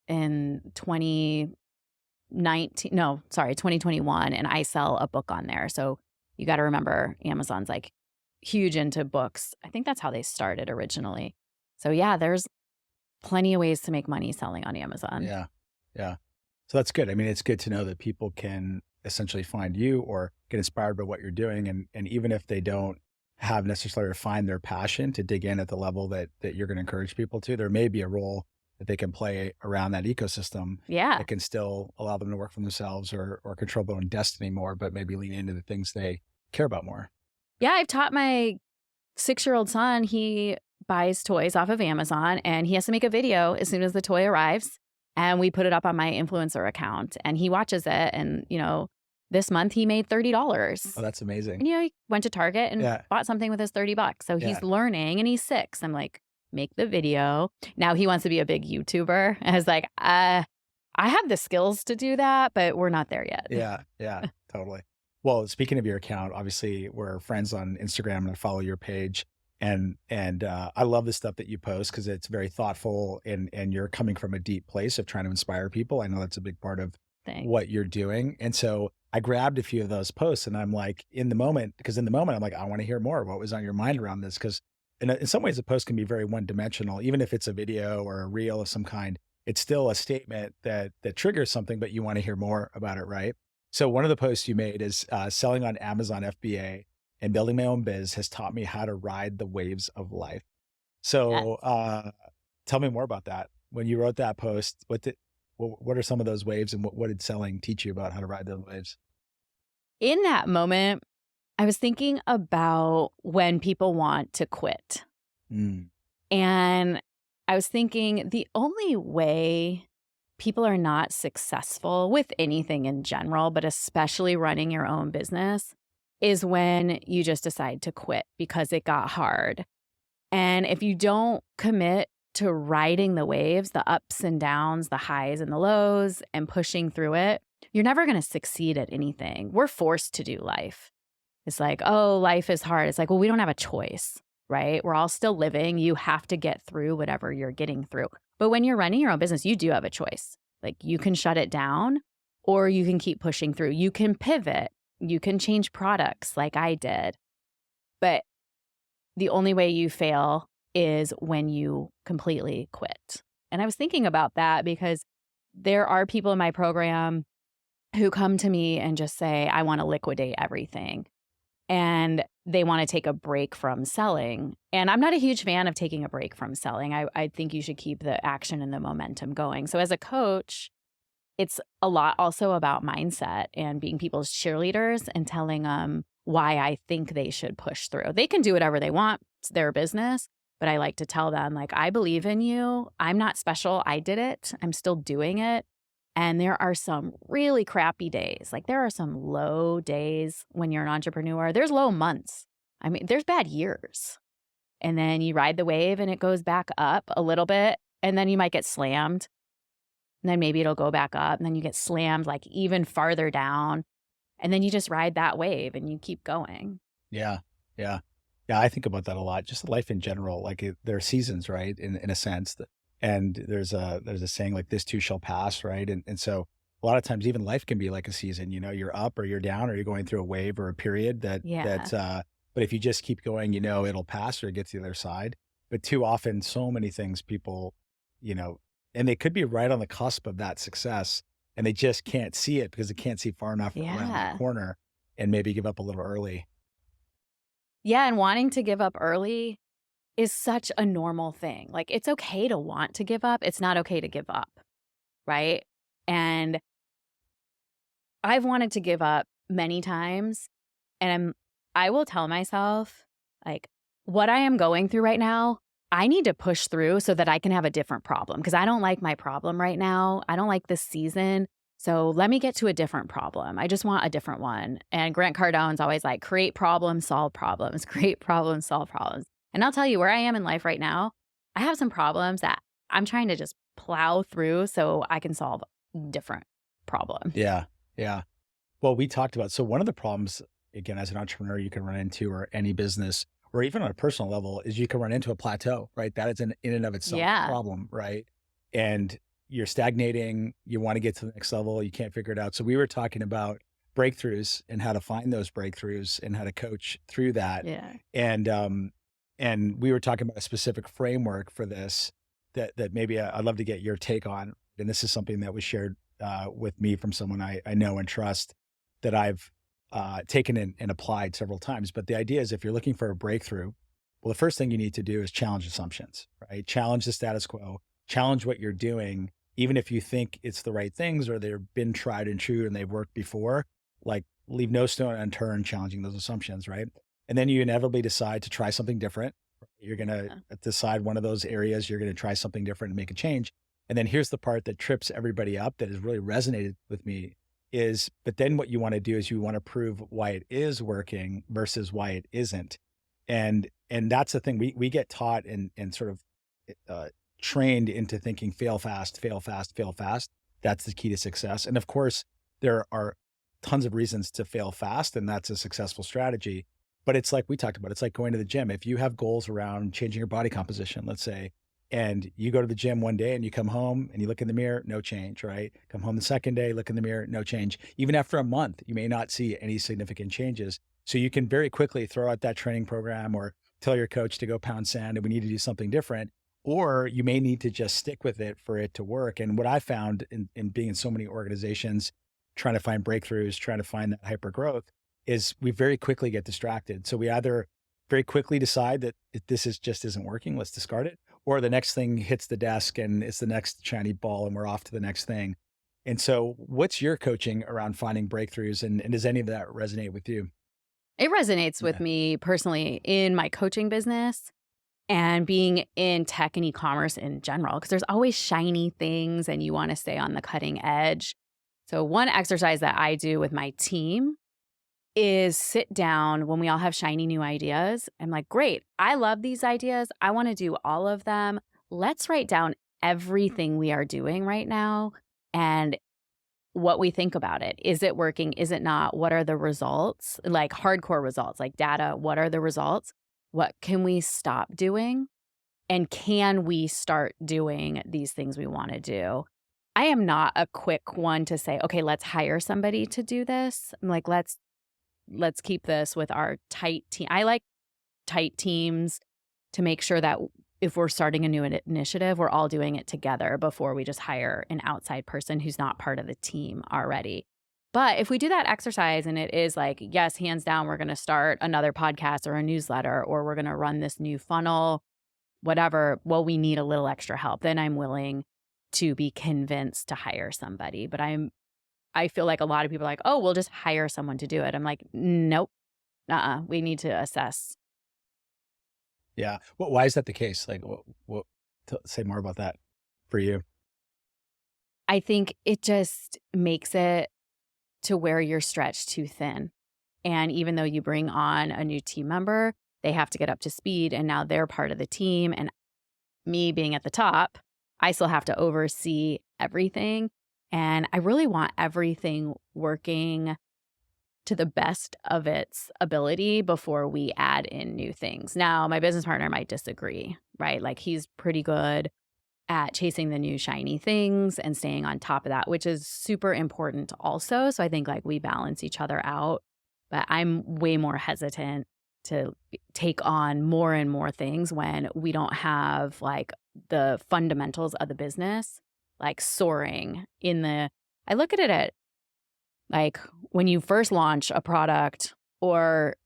S2: in 2021, and I sell a book on there. So you got to remember, Amazon's like huge into books. I think that's how they started originally. So yeah, there's plenty of ways to make money selling on Amazon.
S1: Yeah. Yeah. So that's good. I mean, it's good to know that people can essentially find you or get inspired by what you're doing. And even if they don't have necessarily find their passion to dig in at the level that you're going to encourage people to, there may be a role that they can play around that ecosystem.
S2: Yeah.
S1: That can still allow them to work for themselves or control their own destiny more, but maybe lean into the things they care about more.
S2: Yeah. I've taught my 6-year-old son, he buys toys off of Amazon and he has to make a video as soon as the toy arrives. And we put it up on my influencer account and he watches it. And, this month he made $30.
S1: Oh, that's amazing.
S2: And, he went to Target and bought something with his $30. So he's learning and he's 6. I'm like, make the video. Now he wants to be a big YouTuber. And I was like, I have the skills to do that, but we're not there yet.
S1: Yeah, totally. Well, speaking of your account, obviously we're friends on Instagram and I follow your page. And I love the stuff that you post because it's very thoughtful and you're coming from a deep place of trying to inspire people. I know that's a big part of what you're doing. And so I grabbed a few of those posts and I'm like, in the moment, I'm like, I want to hear more. What was on your mind around this? Because in some ways, a post can be very one-dimensional. Even if it's a video or a reel of some kind, it's still a statement that triggers something, but you want to hear more about it, right? So one of the posts you made is selling on Amazon FBA and building my own biz has taught me how to ride the waves of life. So tell me more about that. When you wrote that post, what are some of those waves and what did selling teach you about how to ride those waves?
S2: In that moment, I was thinking about when people want to quit. And I was thinking the only way people are not successful with anything in general, but especially running your own business, is when you just decide to quit because it got hard. And if you don't commit to riding the waves, the ups and downs, the highs and the lows, and pushing through it, you're never going to succeed at anything. We're forced to do life. It's like, oh, life is hard. It's like, well, we don't have a choice, right? We're all still living. You have to get through whatever you're getting through. But when you're running your own business, you do have a choice. Like, you can shut it down or you can keep pushing through. You can pivot. You can change products like I did. But the only way you fail is when you completely quit. And I was thinking about that because there are people in my program who come to me and just say, I want to liquidate everything. And they want to take a break from selling. And I'm not a huge fan of taking a break from selling. I think you should keep the action and the momentum going. So as a coach, it's a lot also about mindset and being people's cheerleaders and telling them why I think they should push through. They can do whatever they want. It's their business. But I like to tell them, like, I believe in you. I'm not special. I did it. I'm still doing it. And there are some really crappy days. Like, there are some low days when you're an entrepreneur. There's low months. I mean, there's bad years. And then you ride the wave and it goes back up a little bit. And then you might get slammed. And then maybe it'll go back up. And then you get slammed like even farther down. And then you just ride that wave and you keep going.
S1: Yeah. Yeah. Yeah. I think about that a lot. Just life in general. Like, there are seasons, right? In a sense. And there's a saying like, this too shall pass, right? And so a lot of times even life can be like a season, you're up or you're down or you're going through a wave or a period but if you just keep going, it'll pass or get to the other side. But too often, so many things people, and they could be right on the cusp of that success and they just can't see it because they can't see far enough around the corner and maybe give up a little early.
S2: Yeah. And wanting to give up early is such a normal thing. Like, it's okay to want to give up. It's not okay to give up, right? And I've wanted to give up many times, and I will tell myself, like, what I am going through right now, I need to push through so that I can have a different problem, because I don't like my problem right now. I don't like this season. So let me get to a different problem. I just want a different one. And Grant Cardone's always like, create problems, solve problems, create problems, solve problems. And I'll tell you where I am in life right now. I have some problems that I'm trying to just plow through so I can solve a different problem.
S1: Yeah. Yeah. Well, we talked about, so one of the problems, again, as an entrepreneur, you can run into, or any business, or even on a personal level, is you can run into a plateau, right? That is in and of itself a problem, right? And you're stagnating, you want to get to the next level, you can't figure it out. So we were talking about breakthroughs and how to find those breakthroughs and how to coach through that.
S2: Yeah.
S1: And we were talking about a specific framework for this that maybe I'd love to get your take on. And this is something that was shared with me from someone I know and trust, that I've taken and applied several times. But the idea is, if you're looking for a breakthrough, well, the first thing you need to do is challenge assumptions, right? Challenge the status quo, challenge what you're doing, even if you think it's the right things or they've been tried and true and they've worked before. Like, leave no stone unturned challenging those assumptions, right? And then you inevitably decide to try something different. You're going to decide one of those areas, you're going to try something different and make a change. And then here's the part that trips everybody up, that has really resonated with me, is, but then what you want to do is you want to prove why it is working versus why it isn't. And that's the thing we get taught and sort of trained into thinking, fail fast, fail fast, fail fast. That's the key to success. And of course, there are tons of reasons to fail fast, and that's a successful strategy. But it's like we talked about, it's like going to the gym. If you have goals around changing your body composition, let's say, and you go to the gym one day and you come home and you look in the mirror, no change, right? Come home the second day, look in the mirror, no change. Even after a month, you may not see any significant changes. So you can very quickly throw out that training program or tell your coach to go pound sand and we need to do something different. Or you may need to just stick with it for it to work. And what I found in being in so many organizations, trying to find breakthroughs, trying to find that hyper growth, is we very quickly get distracted. So we either very quickly decide that this just isn't working, let's discard it, or the next thing hits the desk and it's the next shiny ball and we're off to the next thing. And so what's your coaching around finding breakthroughs, and does any of that resonate with you?
S2: It resonates with me personally in my coaching business. and being in tech and e-commerce in general, because there's always shiny things and you want to stay on the cutting edge. So one exercise that I do with my team is sit down when we all have shiny new ideas. I'm like, great, I love these ideas. I want to do all of them. Let's write down everything we are doing right now and what we think about it. Is it working? Is it not? What are the results? Like hardcore results, like data. What are the results? What can we stop doing? And can we start doing these things we want to do? I am not a quick one to say, okay, let's hire somebody to do this. I'm like, let's keep this with our tight team. I like tight teams to make sure that if we're starting a new initiative, we're all doing it together before we just hire an outside person who's not part of the team already. But if we do that exercise and it is like, yes, hands down, we're going to start another podcast or a newsletter, or we're going to run this new funnel, whatever, well, we need a little extra help, then I'm willing to be convinced to hire somebody. But I feel like a lot of people are like, oh, we'll just hire someone to do it. I'm like, nope, we need to assess.
S1: Yeah. Well, why is that the case? Like, say more about that for you.
S2: I think it just makes it to where you're stretched too thin. And even though you bring on a new team member, they have to get up to speed and now they're part of the team. And me being at the top, I still have to oversee everything. And I really want everything working to the best of its ability before we add in new things. Now, my business partner might disagree, right? Like he's pretty good at chasing the new shiny things and staying on top of that, which is super important also. So I think like we balance each other out, but I'm way more hesitant to take on more and more things when we don't have like the fundamentals of the business, like soaring in the, I look at it at like when you first launch a product or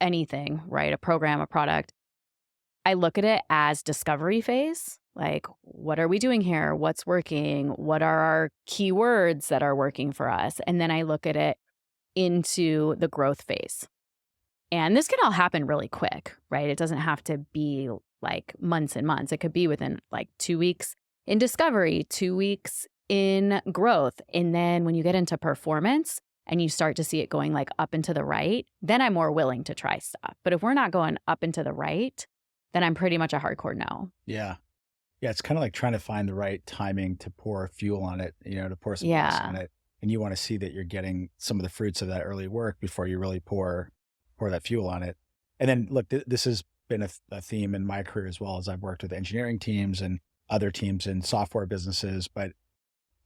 S2: anything, right? A program, a product, I look at it as discovery phase. Like, what are we doing here? What's working? What are our keywords that are working for us? And then I look at it into the growth phase. And this can all happen really quick, right? It doesn't have to be like months and months. It could be within like 2 weeks in discovery, 2 weeks in growth. And then when you get into performance and you start to see it going like up and to the right, then I'm more willing to try stuff. But if we're not going up and to the right, then I'm pretty much a hardcore no.
S1: Yeah. Yeah. It's kind of like trying to find the right timing to pour fuel on it, to pour some gas on it. And you want to see that you're getting some of the fruits of that early work before you really pour that fuel on it. And then look, this has been a theme in my career as well, as I've worked with engineering teams and other teams in software businesses. But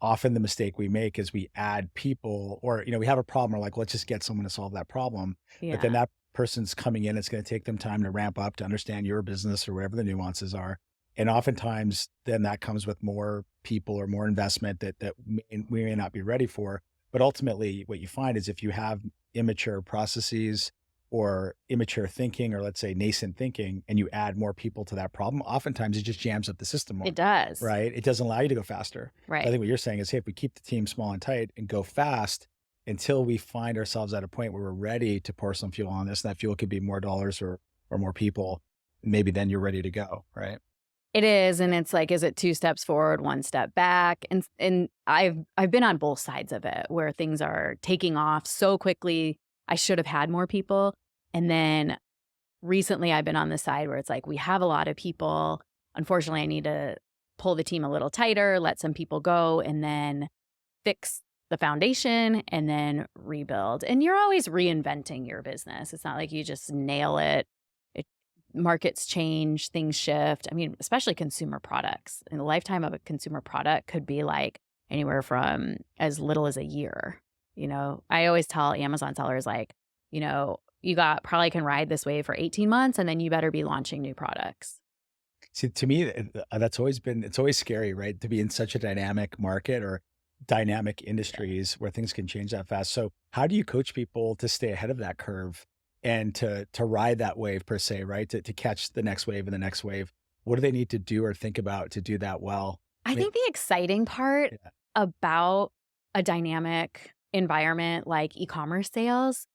S1: often the mistake we make is we add people or, we have a problem. We're like, let's just get someone to solve that problem.
S2: Yeah.
S1: But then that person's coming in, it's going to take them time to ramp up to understand your business or whatever the nuances are. And oftentimes then that comes with more people or more investment that we may not be ready for. But ultimately what you find is if you have immature processes or immature thinking, or let's say nascent thinking, and you add more people to that problem, oftentimes it just jams up the system more.
S2: It does.
S1: Right? It doesn't allow you to go faster.
S2: Right.
S1: So I think what you're saying is, hey, if we keep the team small and tight and go fast until we find ourselves at a point where we're ready to pour some fuel on this, and that fuel could be more dollars or more people, maybe then you're ready to go, right?
S2: It is. And it's like, is it 2 steps forward, 1 step back? And I've been on both sides of it where things are taking off so quickly. I should have had more people. And then recently I've been on the side where it's like, we have a lot of people. Unfortunately, I need to pull the team a little tighter, let some people go, and then fix the foundation and then rebuild. And you're always reinventing your business. It's not like you just nail it. Markets change, things shift. I mean, especially consumer products. And the lifetime of a consumer product could be like anywhere from as little as a year. I always tell Amazon sellers like, you probably can ride this wave for 18 months and then you better be launching new products.
S1: See, to me, it's always scary, right? To be in such a dynamic market or dynamic industries where things can change that fast. So how do you coach people to stay ahead of that curve and to ride that wave per se, right? To catch the next wave and the next wave? What do they need to do or think about to do that well?
S2: I think the exciting part about a dynamic environment like e-commerce sales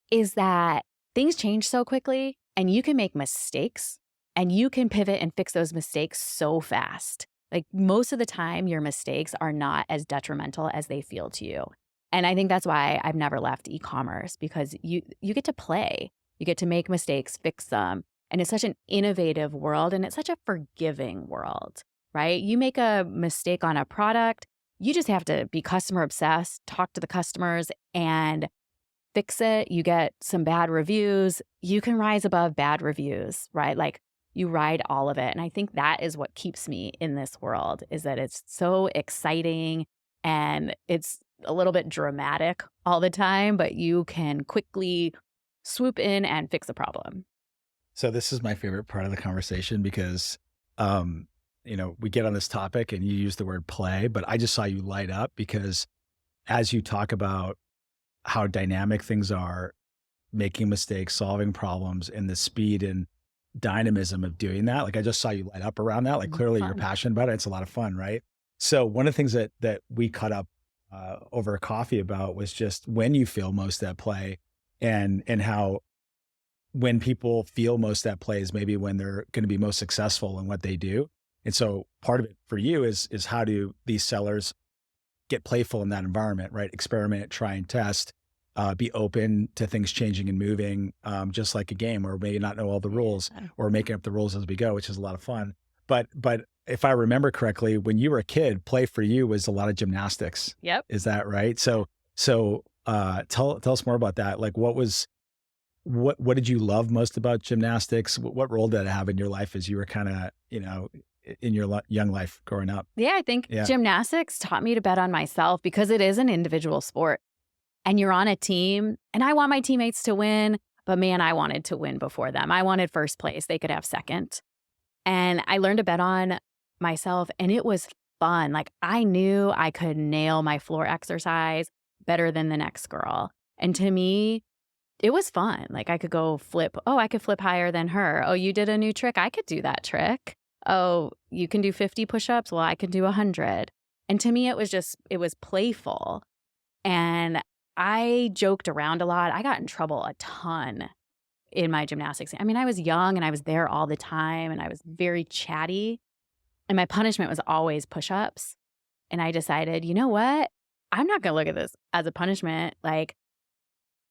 S2: is that things change so quickly and you can make mistakes and you can pivot and fix those mistakes so fast. Like most of the time, your mistakes are not as detrimental as they feel to you. And I think that's why I've never left e-commerce, because you get to play, you get to make mistakes, fix them. And it's such an innovative world, and it's such a forgiving world, right? You make a mistake on a product, you just have to be customer obsessed, talk to the customers and fix it. You get some bad reviews, you can rise above bad reviews, right? Like you ride all of it. And I think that is what keeps me in this world, is that it's so exciting and it's a little bit dramatic all the time, but you can quickly swoop in and fix a problem.
S1: So this is my favorite part of the conversation because, we get on this topic and you use the word play, but I just saw you light up because as you talk about how dynamic things are, making mistakes, solving problems, and the speed and dynamism of doing that, like I just saw you light up around that. Like clearly you're passionate about it. It's a lot of fun, right? So one of the things that we cut up over a coffee about was just when you feel most at play and how when people feel most at play is maybe when they're going to be most successful in what they do. And so part of it for you is how do these sellers get playful in that environment, right? Experiment, try and test, be open to things changing and moving, just like a game where maybe not know all the rules or making up the rules as we go, which is a lot of fun. But if I remember correctly, when you were a kid, play for you was a lot of gymnastics.
S2: Yep.
S1: Is that right? So tell us more about that. Like what did you love most about gymnastics? What role did it have in your life as you were kind of, in your young life growing up?
S2: Yeah, I think gymnastics taught me to bet on myself because it is an individual sport and you're on a team, and I want my teammates to win, but man, I wanted to win before them. I wanted first place. They could have second. And I learned to bet on myself, and it was fun. Like I knew I could nail my floor exercise better than the next girl. And to me, it was fun. Like I could go flip. Oh, I could flip higher than her. Oh, you did a new trick. I could do that trick. Oh, you can do 50 push-ups. Well, I could do 100. And to me, it was playful. And I joked around a lot. I got in trouble a ton in my gymnastics. I mean, I was young and I was there all the time and I was very chatty. And my punishment was always push-ups. And I decided, you know what? I'm not going to look at this as a punishment. Like,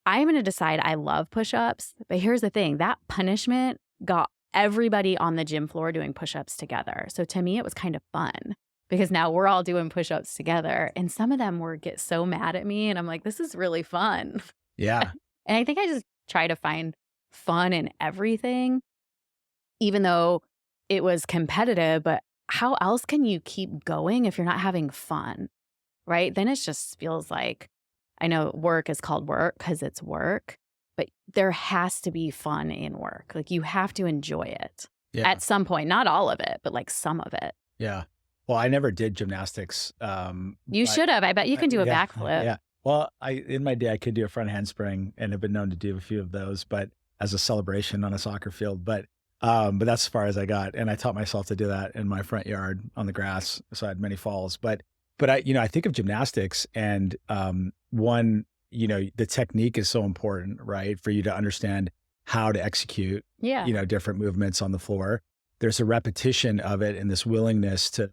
S2: I'm going to decide I love push-ups. But here's the thing. That punishment got everybody on the gym floor doing push-ups together. So to me, it was kind of fun because now we're all doing push-ups together. And some of them get so mad at me. And I'm like, this is really fun.
S1: Yeah.
S2: And I think I just try to find fun in everything, even though it was competitive. But how else can you keep going if you're not having fun, right? Then it just feels like, I know work is called work because it's work, but there has to be fun in work. Like you have to enjoy it at some point, not all of it, but like some of it.
S1: Yeah. Well, I never did gymnastics.
S2: You should have. I bet you can do a backflip.
S1: Yeah. Well, in my day, I could do a front handspring and have been known to do a few of those, but as a celebration on a soccer field. But that's as far as I got. And I taught myself to do that in my front yard on the grass. So I had many falls. But I think of gymnastics and one, the technique is so important, right? For you to understand how to execute, different movements on the floor. There's a repetition of it and this willingness to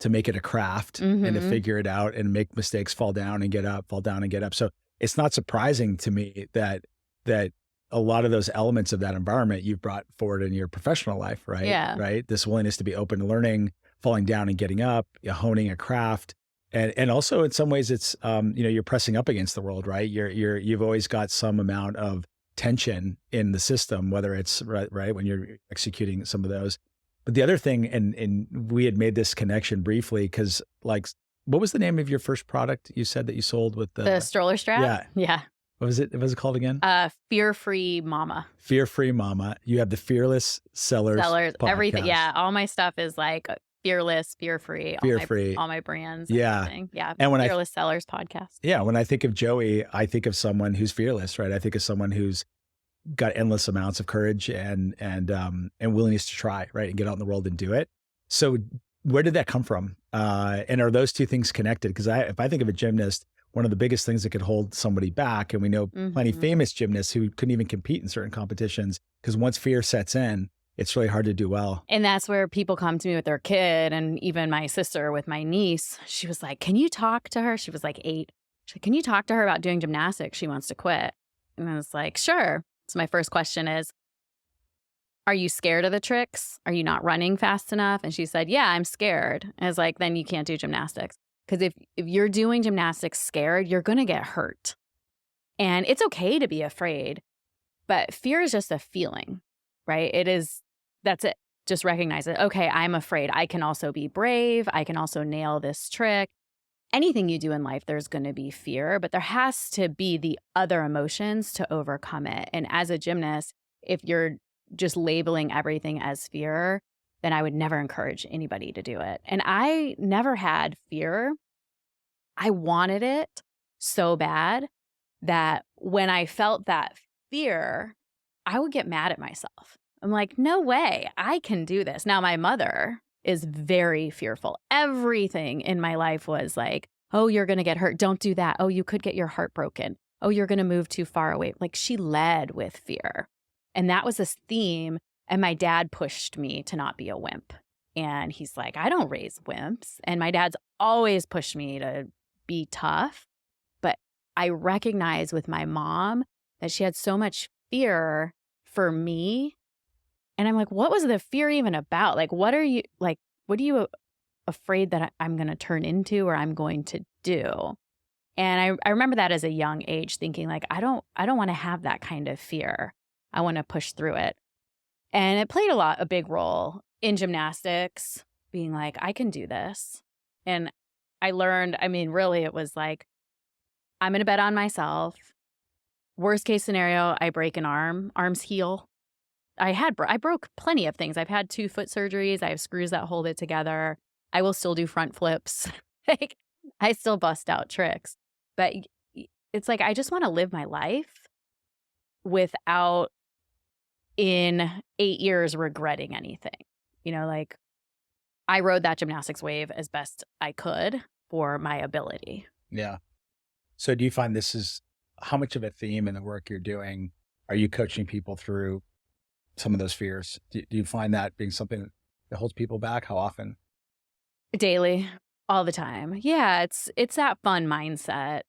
S1: make it a craft and to figure it out and make mistakes, fall down and get up, fall down and get up. So it's not surprising to me that a lot of those elements of that environment you've brought forward in your professional life, right?
S2: Yeah.
S1: Right. This willingness to be open to learning, falling down and getting up, honing a craft. And also in some ways it's, you're pressing up against the world, right? You've always got some amount of tension in the system, whether it's right when you're executing some of those. But the other thing, and we had made this connection briefly, because like, what was the name of your first product you said that you sold with the
S2: stroller strap?
S1: Yeah.
S2: Yeah.
S1: What was it? What was it called again?
S2: Fear-Free Mama.
S1: Fear-Free Mama. You have the Fearless Sellers podcast.
S2: Everything. Yeah. All my stuff is like fearless, fear-free.
S1: Fear-free.
S2: All my brands.
S1: Yeah.
S2: Everything. Yeah.
S1: And
S2: Fearless Sellers podcast.
S1: Yeah. When I think of Joie, I think of someone who's fearless, right? I think of someone who's got endless amounts of courage and willingness to try, right? And get out in the world and do it. So where did that come from? And are those two things connected? Because if I think of a gymnast, one of the biggest things that could hold somebody back. And we know plenty famous gymnasts who couldn't even compete in certain competitions because once fear sets in, it's really hard to do well.
S2: And that's where people come to me with their kid, and even my sister with my niece. She was like, can you talk to her? She was like 8. She's like, can you talk to her about doing gymnastics? She wants to quit. And I was like, sure. So my first question is, are you scared of the tricks? Are you not running fast enough? And she said, yeah, I'm scared. And I was like, then you can't do gymnastics. Because if you're doing gymnastics scared, you're going to get hurt. And it's okay to be afraid, but fear is just a feeling, right? That's it. Just recognize it. Okay, I'm afraid. I can also be brave. I can also nail this trick. Anything you do in life, there's going to be fear, but there has to be the other emotions to overcome it. And as a gymnast, if you're just labeling everything as fear, then I would never encourage anybody to do it. And I never had fear. I wanted it so bad that when I felt that fear, I would get mad at myself. I'm like, no way, I can do this. Now, my mother is very fearful. Everything in my life was like, oh, you're going to get hurt. Don't do that. Oh, you could get your heart broken. Oh, you're going to move too far away. Like, she led with fear. And that was this theme. And my dad pushed me to not be a wimp. And he's like, I don't raise wimps. And my dad's always pushed me to be tough. But I recognize with my mom that she had so much fear for me. And I'm like, what was the fear even about? Like, what are you afraid that I'm going to turn into or I'm going to do? And I remember that as a young age thinking like, I don't want to have that kind of fear. I want to push through it. And it played a big role in gymnastics, being like, I can do this. And I learned, really it was like, I'm going to bet on myself. Worst case scenario, I break an arm, arms heal. I broke plenty of things. I've had 2 foot surgeries. I have screws that hold it together. I will still do front flips. Like, I still bust out tricks. But it's like, I just want to live my life without in 8 years regretting anything. Like, I rode that gymnastics wave as best I could for my ability.
S1: Yeah. So do you find this is how much of a theme in the work you're doing? Are you coaching people through some of those fears? Do you find that being something that holds people back? How often?
S2: Daily, all the time. Yeah, it's that fun mindset.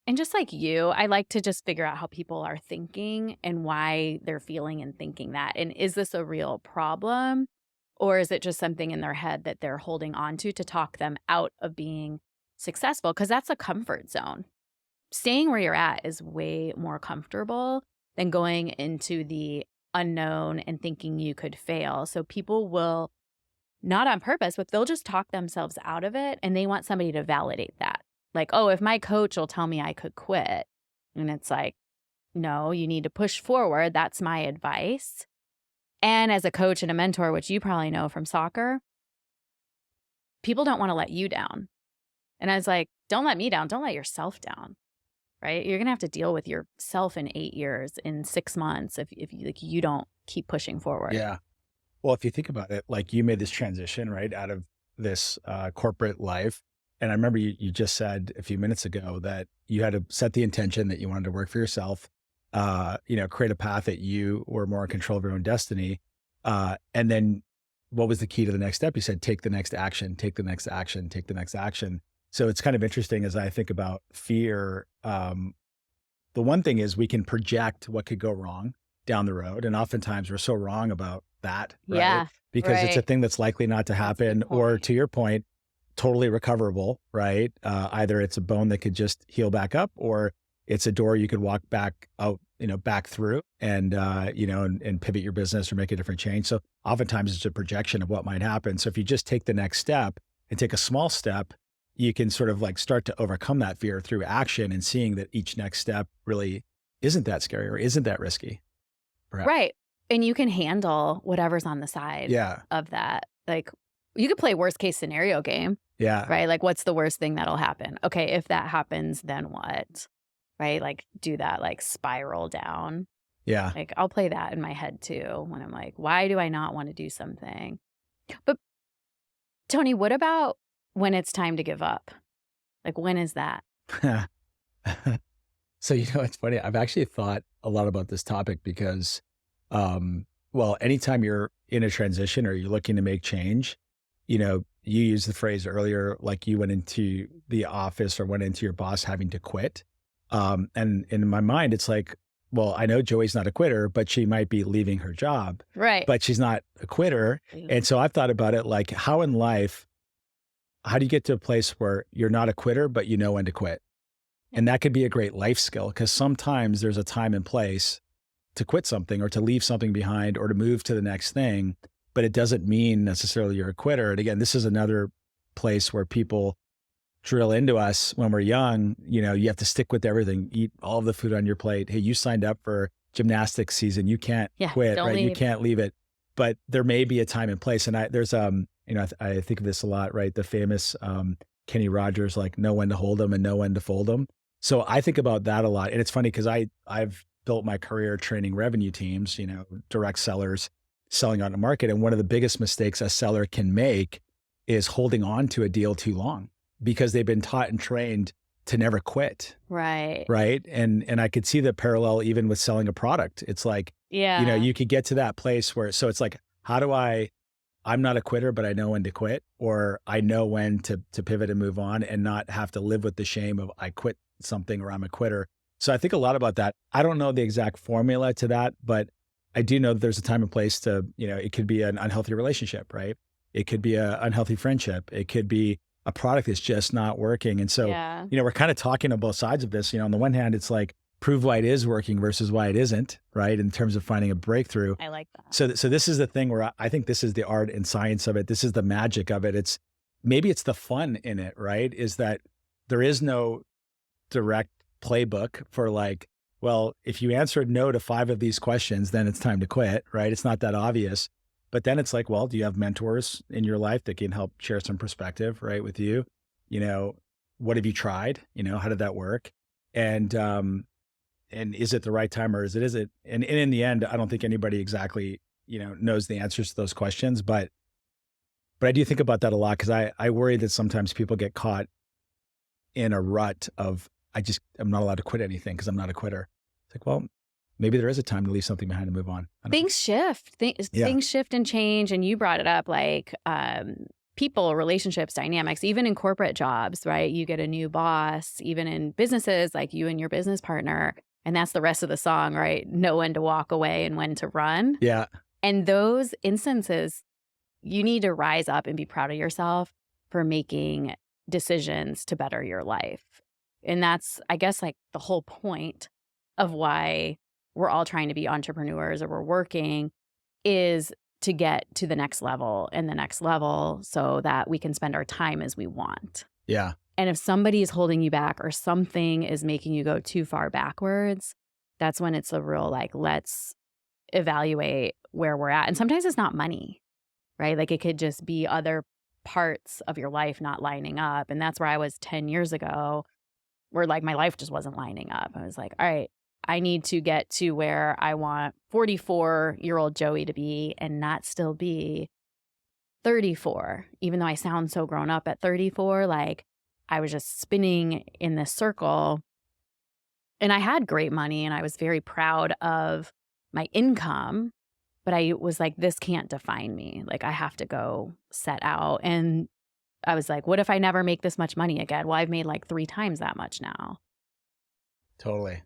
S2: And just like you, I like to just figure out how people are thinking and why they're feeling and thinking that. And is this a real problem? Or is it just something in their head that they're holding on to talk them out of being successful? Because that's a comfort zone. Staying where you're at is way more comfortable than going into the unknown and thinking you could fail. So people will, not on purpose, but they'll just talk themselves out of it, and they want somebody to validate that. Like, oh, if my coach will tell me I could quit. And it's like, no, you need to push forward. That's my advice. And as a coach and a mentor, which you probably know from soccer, people don't want to let you down. And I was like, don't let me down. Don't let yourself down. Right? You're going to have to deal with yourself in 8 years, in 6 months, if you don't keep pushing forward.
S1: Yeah. Well, if you think about it, like, you made this transition, right, out of this corporate life. And I remember you just said a few minutes ago that you had to set the intention that you wanted to work for yourself, create a path that you were more in control of your own destiny. And then what was the key to the next step? You said, take the next action, take the next action, take the next action. So it's kind of interesting as I think about fear. The one thing is we can project what could go wrong down the road. And oftentimes we're so wrong about that, right?
S2: Yeah,
S1: Because it's a
S2: right.
S1: thing that's likely not to happen, or to your point, totally recoverable, right? Either it's a bone that could just heal back up, or it's a door you could walk back out, back through and pivot your business or make a different change. So oftentimes it's a projection of what might happen. So if you just take the next step and take a small step, you can sort of like start to overcome that fear through action and seeing that each next step really isn't that scary or isn't that risky. Perhaps.
S2: Right. And you can handle whatever's on the side of that. Like, you could play worst case scenario game.
S1: Yeah.
S2: Right. Like, what's the worst thing that'll happen? Okay. If that happens, then what? Right. Like, do that, like, spiral down.
S1: Yeah.
S2: Like, I'll play that in my head too, when I'm like, why do I not want to do something? But Tony, what about when it's time to give up? Like, when is that?
S1: So, it's funny. I've actually thought a lot about this topic because, well, anytime you're in a transition or you're looking to make change, you used the phrase earlier, like you went into the office or went into your boss having to quit. And in my mind, it's like, well, I know Joey's not a quitter, but she might be leaving her job,
S2: Right.
S1: but she's not a quitter. And so I've thought about it like how in life, how do you get to a place where you're not a quitter, but you know when to quit? And that could be a great life skill because sometimes there's a time and place to quit something or to leave something behind or to move to the next thing, but it doesn't mean necessarily you're a quitter. And again, this is another place where people drill into us when we're young. You have to stick with everything, eat all of the food on your plate. Hey, you signed up for gymnastics season. You can't quit, right? You can't leave it. But there may be a time and place. And there's, I think of this a lot, right? The famous Kenny Rogers, like know when to hold them and know when to fold them. So I think about that a lot. And it's funny because I've built my career training revenue teams, direct sellers selling on the market. And one of the biggest mistakes a seller can make is holding on to a deal too long because they've been taught and trained to never quit.
S2: Right.
S1: Right. And I could see the parallel even with selling a product. It's like, you could get to that place where, so it's like, I'm not a quitter, but I know when to quit, or I know when to pivot and move on and not have to live with the shame of I quit something or I'm a quitter. So I think a lot about that. I don't know the exact formula to that, but I do know that there's a time and place to, it could be an unhealthy relationship, right? It could be an unhealthy friendship. It could be a product that's just not working. And so, we're kind of talking on both sides of this. On the one hand, it's like prove why it is working versus why it isn't, right? In terms of finding a breakthrough.
S2: I like that.
S1: So this is the thing where I think this is the art and science of it. This is the magic of it. Maybe it's the fun in it, right? Is that there is no direct playbook for like, well, if you answered no to 5 of these questions, then it's time to quit, right? It's not that obvious. But then it's like, well, do you have mentors in your life that can help share some perspective, right, with you? What have you tried? How did that work? And is it the right time or is it? And in the end, I don't think anybody exactly, knows the answers to those questions. But I do think about that a lot because I worry that sometimes people get caught in a rut of, I'm not allowed to quit anything because I'm not a quitter. It's like, well, maybe there is a time to leave something behind and move on.
S2: Things shift. Things shift and change. And you brought it up like people, relationships, dynamics, even in corporate jobs, right? You get a new boss, even in businesses, like you and your business partner. And that's the rest of the song, right? Know when to walk away and when to run.
S1: Yeah.
S2: And those instances, you need to rise up and be proud of yourself for making decisions to better your life. And that's, I guess, like the whole point of why we're all trying to be entrepreneurs or we're working is to get to the next level and the next level so that we can spend our time as we want.
S1: Yeah.
S2: And if somebody is holding you back or something is making you go too far backwards, that's when it's a real like, let's evaluate where we're at. And sometimes it's not money, right? Like it could just be other parts of your life not lining up. And that's where I was 10 years ago, where like my life just wasn't lining up. I was like, all right, I need to get to where I want 44-year-old Joey to be and not still be 34. Even though I sound so grown up at 34, like I was just spinning in this circle. And I had great money and I was very proud of my income, but I was like, this can't define me. Like I have to go set out. And I was like, what if I never make this much money again? Well, I've made like 3 times that much now.
S1: Totally.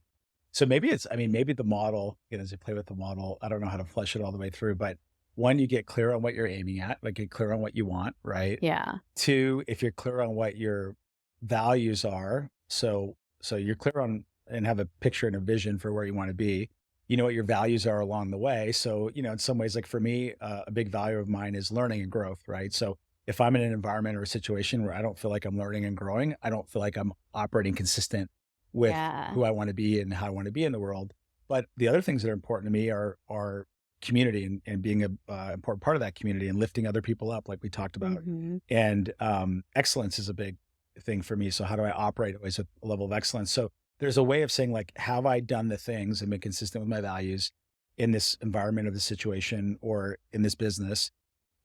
S1: So maybe maybe the model, as you play with the model, I don't know how to flesh it all the way through, but 1, you get clear on what you're aiming at, like get clear on what you want, right?
S2: Yeah.
S1: 2, if you're clear on what your values are, so you're clear on and have a picture and a vision for where you want to be, what your values are along the way. So, in some ways, like for me, a big value of mine is learning and growth, right? So if I'm in an environment or a situation where I don't feel like I'm learning and growing, I don't feel like I'm operating consistent with who I want to be and how I want to be in the world. But the other things that are important to me are community and being an important part of that community and lifting other people up, like we talked about.
S2: Mm-hmm.
S1: And excellence is a big thing for me. So how do I operate always at a level of excellence? So there's a way of saying like, have I done the things and been consistent with my values in this environment of the situation or in this business?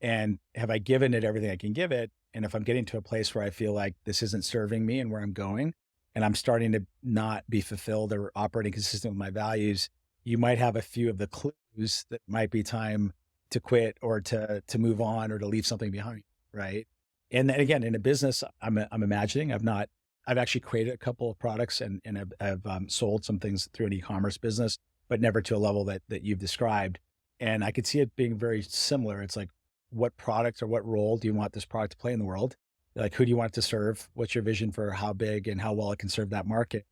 S1: And have I given it everything I can give it? And if I'm getting to a place where I feel like this isn't serving me and where I'm going, and I'm starting to not be fulfilled or operating consistent with my values, you might have a few of the clues that might be time to quit or to move on or to leave something behind, right? And then again, in a business, I'm imagining I've actually created a couple of products and have sold some things through an e-commerce business, but never to a level that you've described. And I could see it being very similar. It's like, what product or what role do you want this product to play in the world? Like, who do you want it to serve? What's your vision for how big and how well it can serve that market?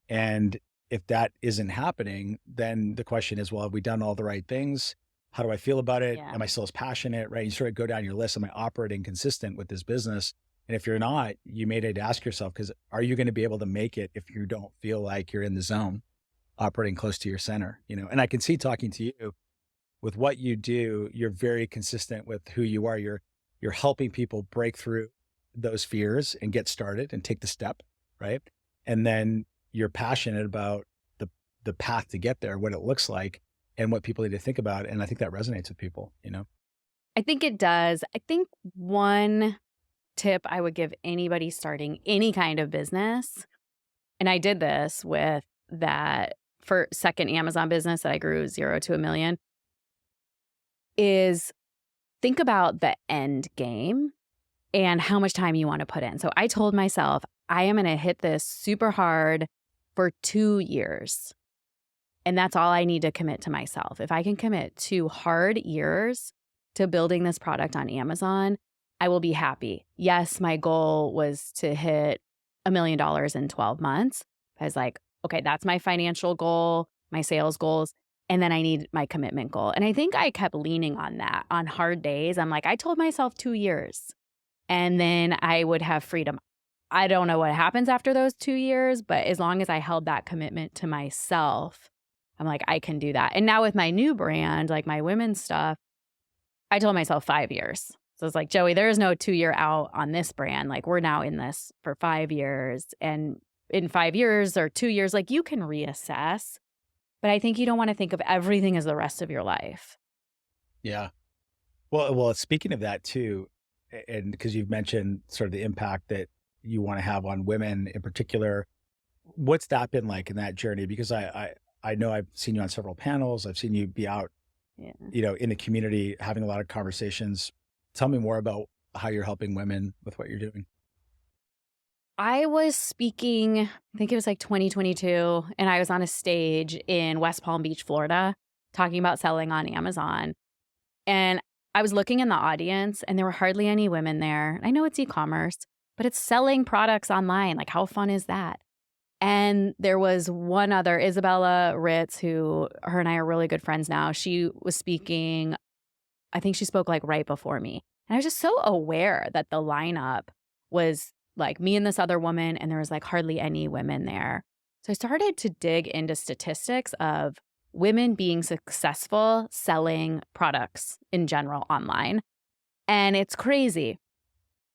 S1: And if that isn't happening, then the question is, well, have we done all the right things? How do I feel about it?
S2: Yeah.
S1: Am I still as passionate, right? You sort of go down your list. Am I operating consistent with this business? And if you're not, you may need to ask yourself, because are you going to be able to make it if you don't feel like you're in the zone, operating close to your center, And I can see, talking to you, with what you do, you're very consistent with who you are. You're helping people break through those fears and get started and take the step, right? And then you're passionate about the path to get there, what it looks like, and what people need to think about. And I think that resonates with people,
S2: I think it does. I think one tip I would give anybody starting any kind of business, and I did this with that for second Amazon business that I grew 0 to $1 million, is think about the end game and how much time you want to put in. So I told myself, I am going to hit this super hard for 2 years. And that's all I need to commit to myself. If I can commit 2 hard years to building this product on Amazon, I will be happy. Yes, my goal was to hit $1 million in 12 months. I was like, okay, that's my financial goal, my sales goals. And then I need my commitment goal. And I think I kept leaning on that on hard days. I'm like, I told myself 2 years and then I would have freedom. I don't know what happens after those 2 years, but as long as I held that commitment to myself, I'm like, I can do that. And now with my new brand, like my women's stuff, I told myself 5 years. So it's like, Joey, there is no 2-year out on this brand. Like, we're now in this for 5 years. And in 5 years or 2 years, like, you can reassess. But I think you don't want to think of everything as the rest of your life.
S1: Yeah. Well, speaking of that too, and because you've mentioned sort of the impact that you want to have on women in particular, what's that been like in that journey? Because I know I've seen you on several panels. I've seen you be out, in the community, having a lot of conversations. Tell me more about how you're helping women with what you're doing.
S2: I was speaking, I think it was like 2022, and I was on a stage in West Palm Beach, Florida, talking about selling on Amazon. And I was looking in the audience, and there were hardly any women there. I know it's e-commerce, but it's selling products online. Like, how fun is that? And there was one other, Isabella Ritz, who her and I are really good friends now. She was speaking, I think she spoke like right before me. And I was just so aware that the lineup was like me and this other woman, and there was like hardly any women there. So I started to dig into statistics of women being successful selling products in general online. And it's crazy.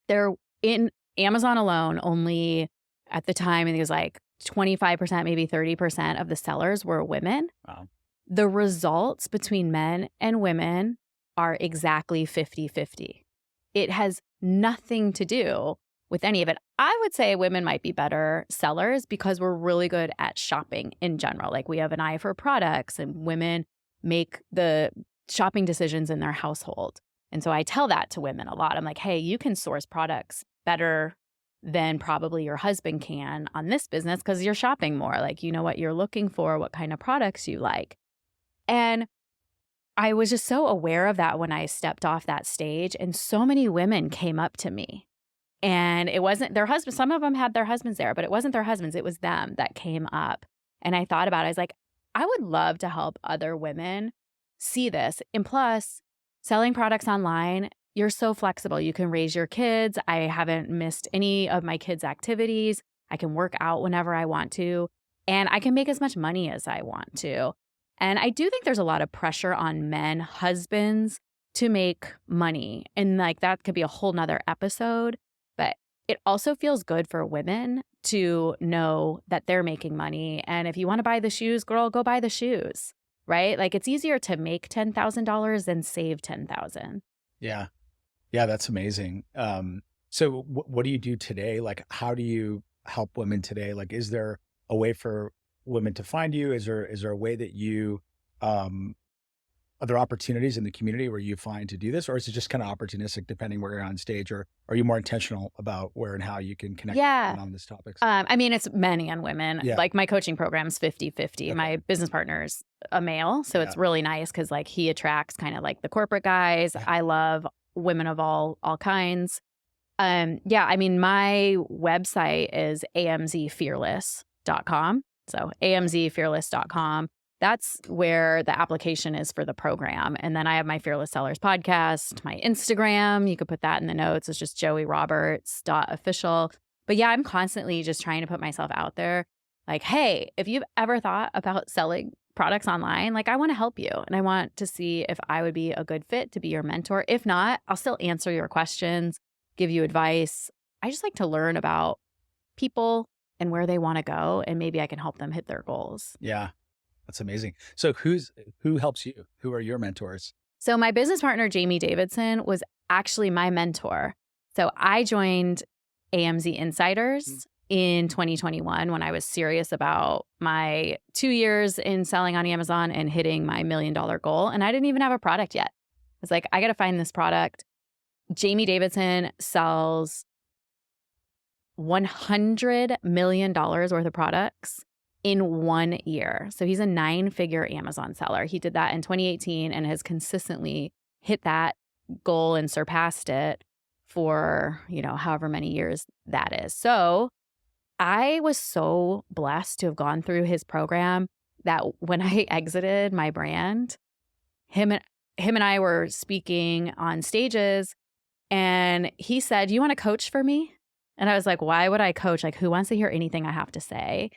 S2: They're in Amazon alone, only at the time, I think it was like 25%, maybe 30% of the sellers were women.
S1: Wow.
S2: The results between men and women are exactly 50-50. It has nothing to do with any of it. I would say women might be better sellers because we're really good at shopping in general. Like, we have an eye for products, and women make the shopping decisions in their household. And so I tell that to women a lot. I'm like, hey, you can source products better than probably your husband can on this business because you're shopping more. Like, you know what you're looking for, what kind of products you like. And I was just so aware of that when I stepped off that stage. And so many women came up to me. And it wasn't their husbands. Some of them had their husbands there, but it wasn't their husbands. It was them that came up. And I thought about it. I was like, I would love to help other women see this. And plus, selling products online, you're so flexible. You can raise your kids. I haven't missed any of my kids' activities. I can work out whenever I want to. And I can make as much money as I want to. And I do think there's a lot of pressure on men, husbands, to make money. And like, that could be a whole nother episode. But it also feels good for women to know that they're making money. And if you want to buy the shoes, girl, go buy the shoes, right? Like, it's easier to make $10,000 than save $10,000.
S1: Yeah. Yeah, that's amazing. So what do you do today? Like, how do you help women today? Like, is there a way for women to find you? Is there a way that you, are there opportunities in the community where you find to do this, or is it just kind of opportunistic depending where you're on stage, or are you more intentional about where and how you can connect
S2: Yeah.
S1: on these topics?
S2: I mean, it's men and women.
S1: Yeah.
S2: Like my coaching program's 50-50.
S1: Okay.
S2: My business partner's a male. So it's really nice because like he attracts kind of like the corporate guys.
S1: Yeah.
S2: I love women of all kinds. Yeah, I mean, my website is amzfearless.com. So amzfearless.com. That's where the application is for the program. And then I have my Fearless Sellers podcast, my Instagram. You could put that in the notes. It's just joeyroberts.official. But yeah, I'm constantly just trying to put myself out there. Like, hey, if you've ever thought about selling products online, like I want to help you. And I want to see if I would be a good fit to be your mentor. If not, I'll still answer your questions, give you advice. I just like to learn about people and where they want to go. And maybe I can help them hit their goals.
S1: Yeah. That's amazing. So who helps you? Who are your mentors?
S2: So my business partner, Jamie Davidson, was actually my mentor. So I joined AMZ Insiders in 2021 when I was serious about my 2 years in selling on Amazon and hitting my $1 million goal. And I didn't even have a product yet. I was like, I got to find this product. Jamie Davidson sells $100 million worth of products in 1 year. So he's a 9-figure Amazon seller. He did that in 2018 and has consistently hit that goal and surpassed it for, however many years that is. So I was so blessed to have gone through his program that when I exited my brand, him and I were speaking on stages and he said, "You want to coach for me?" And I was like, "Why would I coach? Like, who wants to hear anything I have to say?"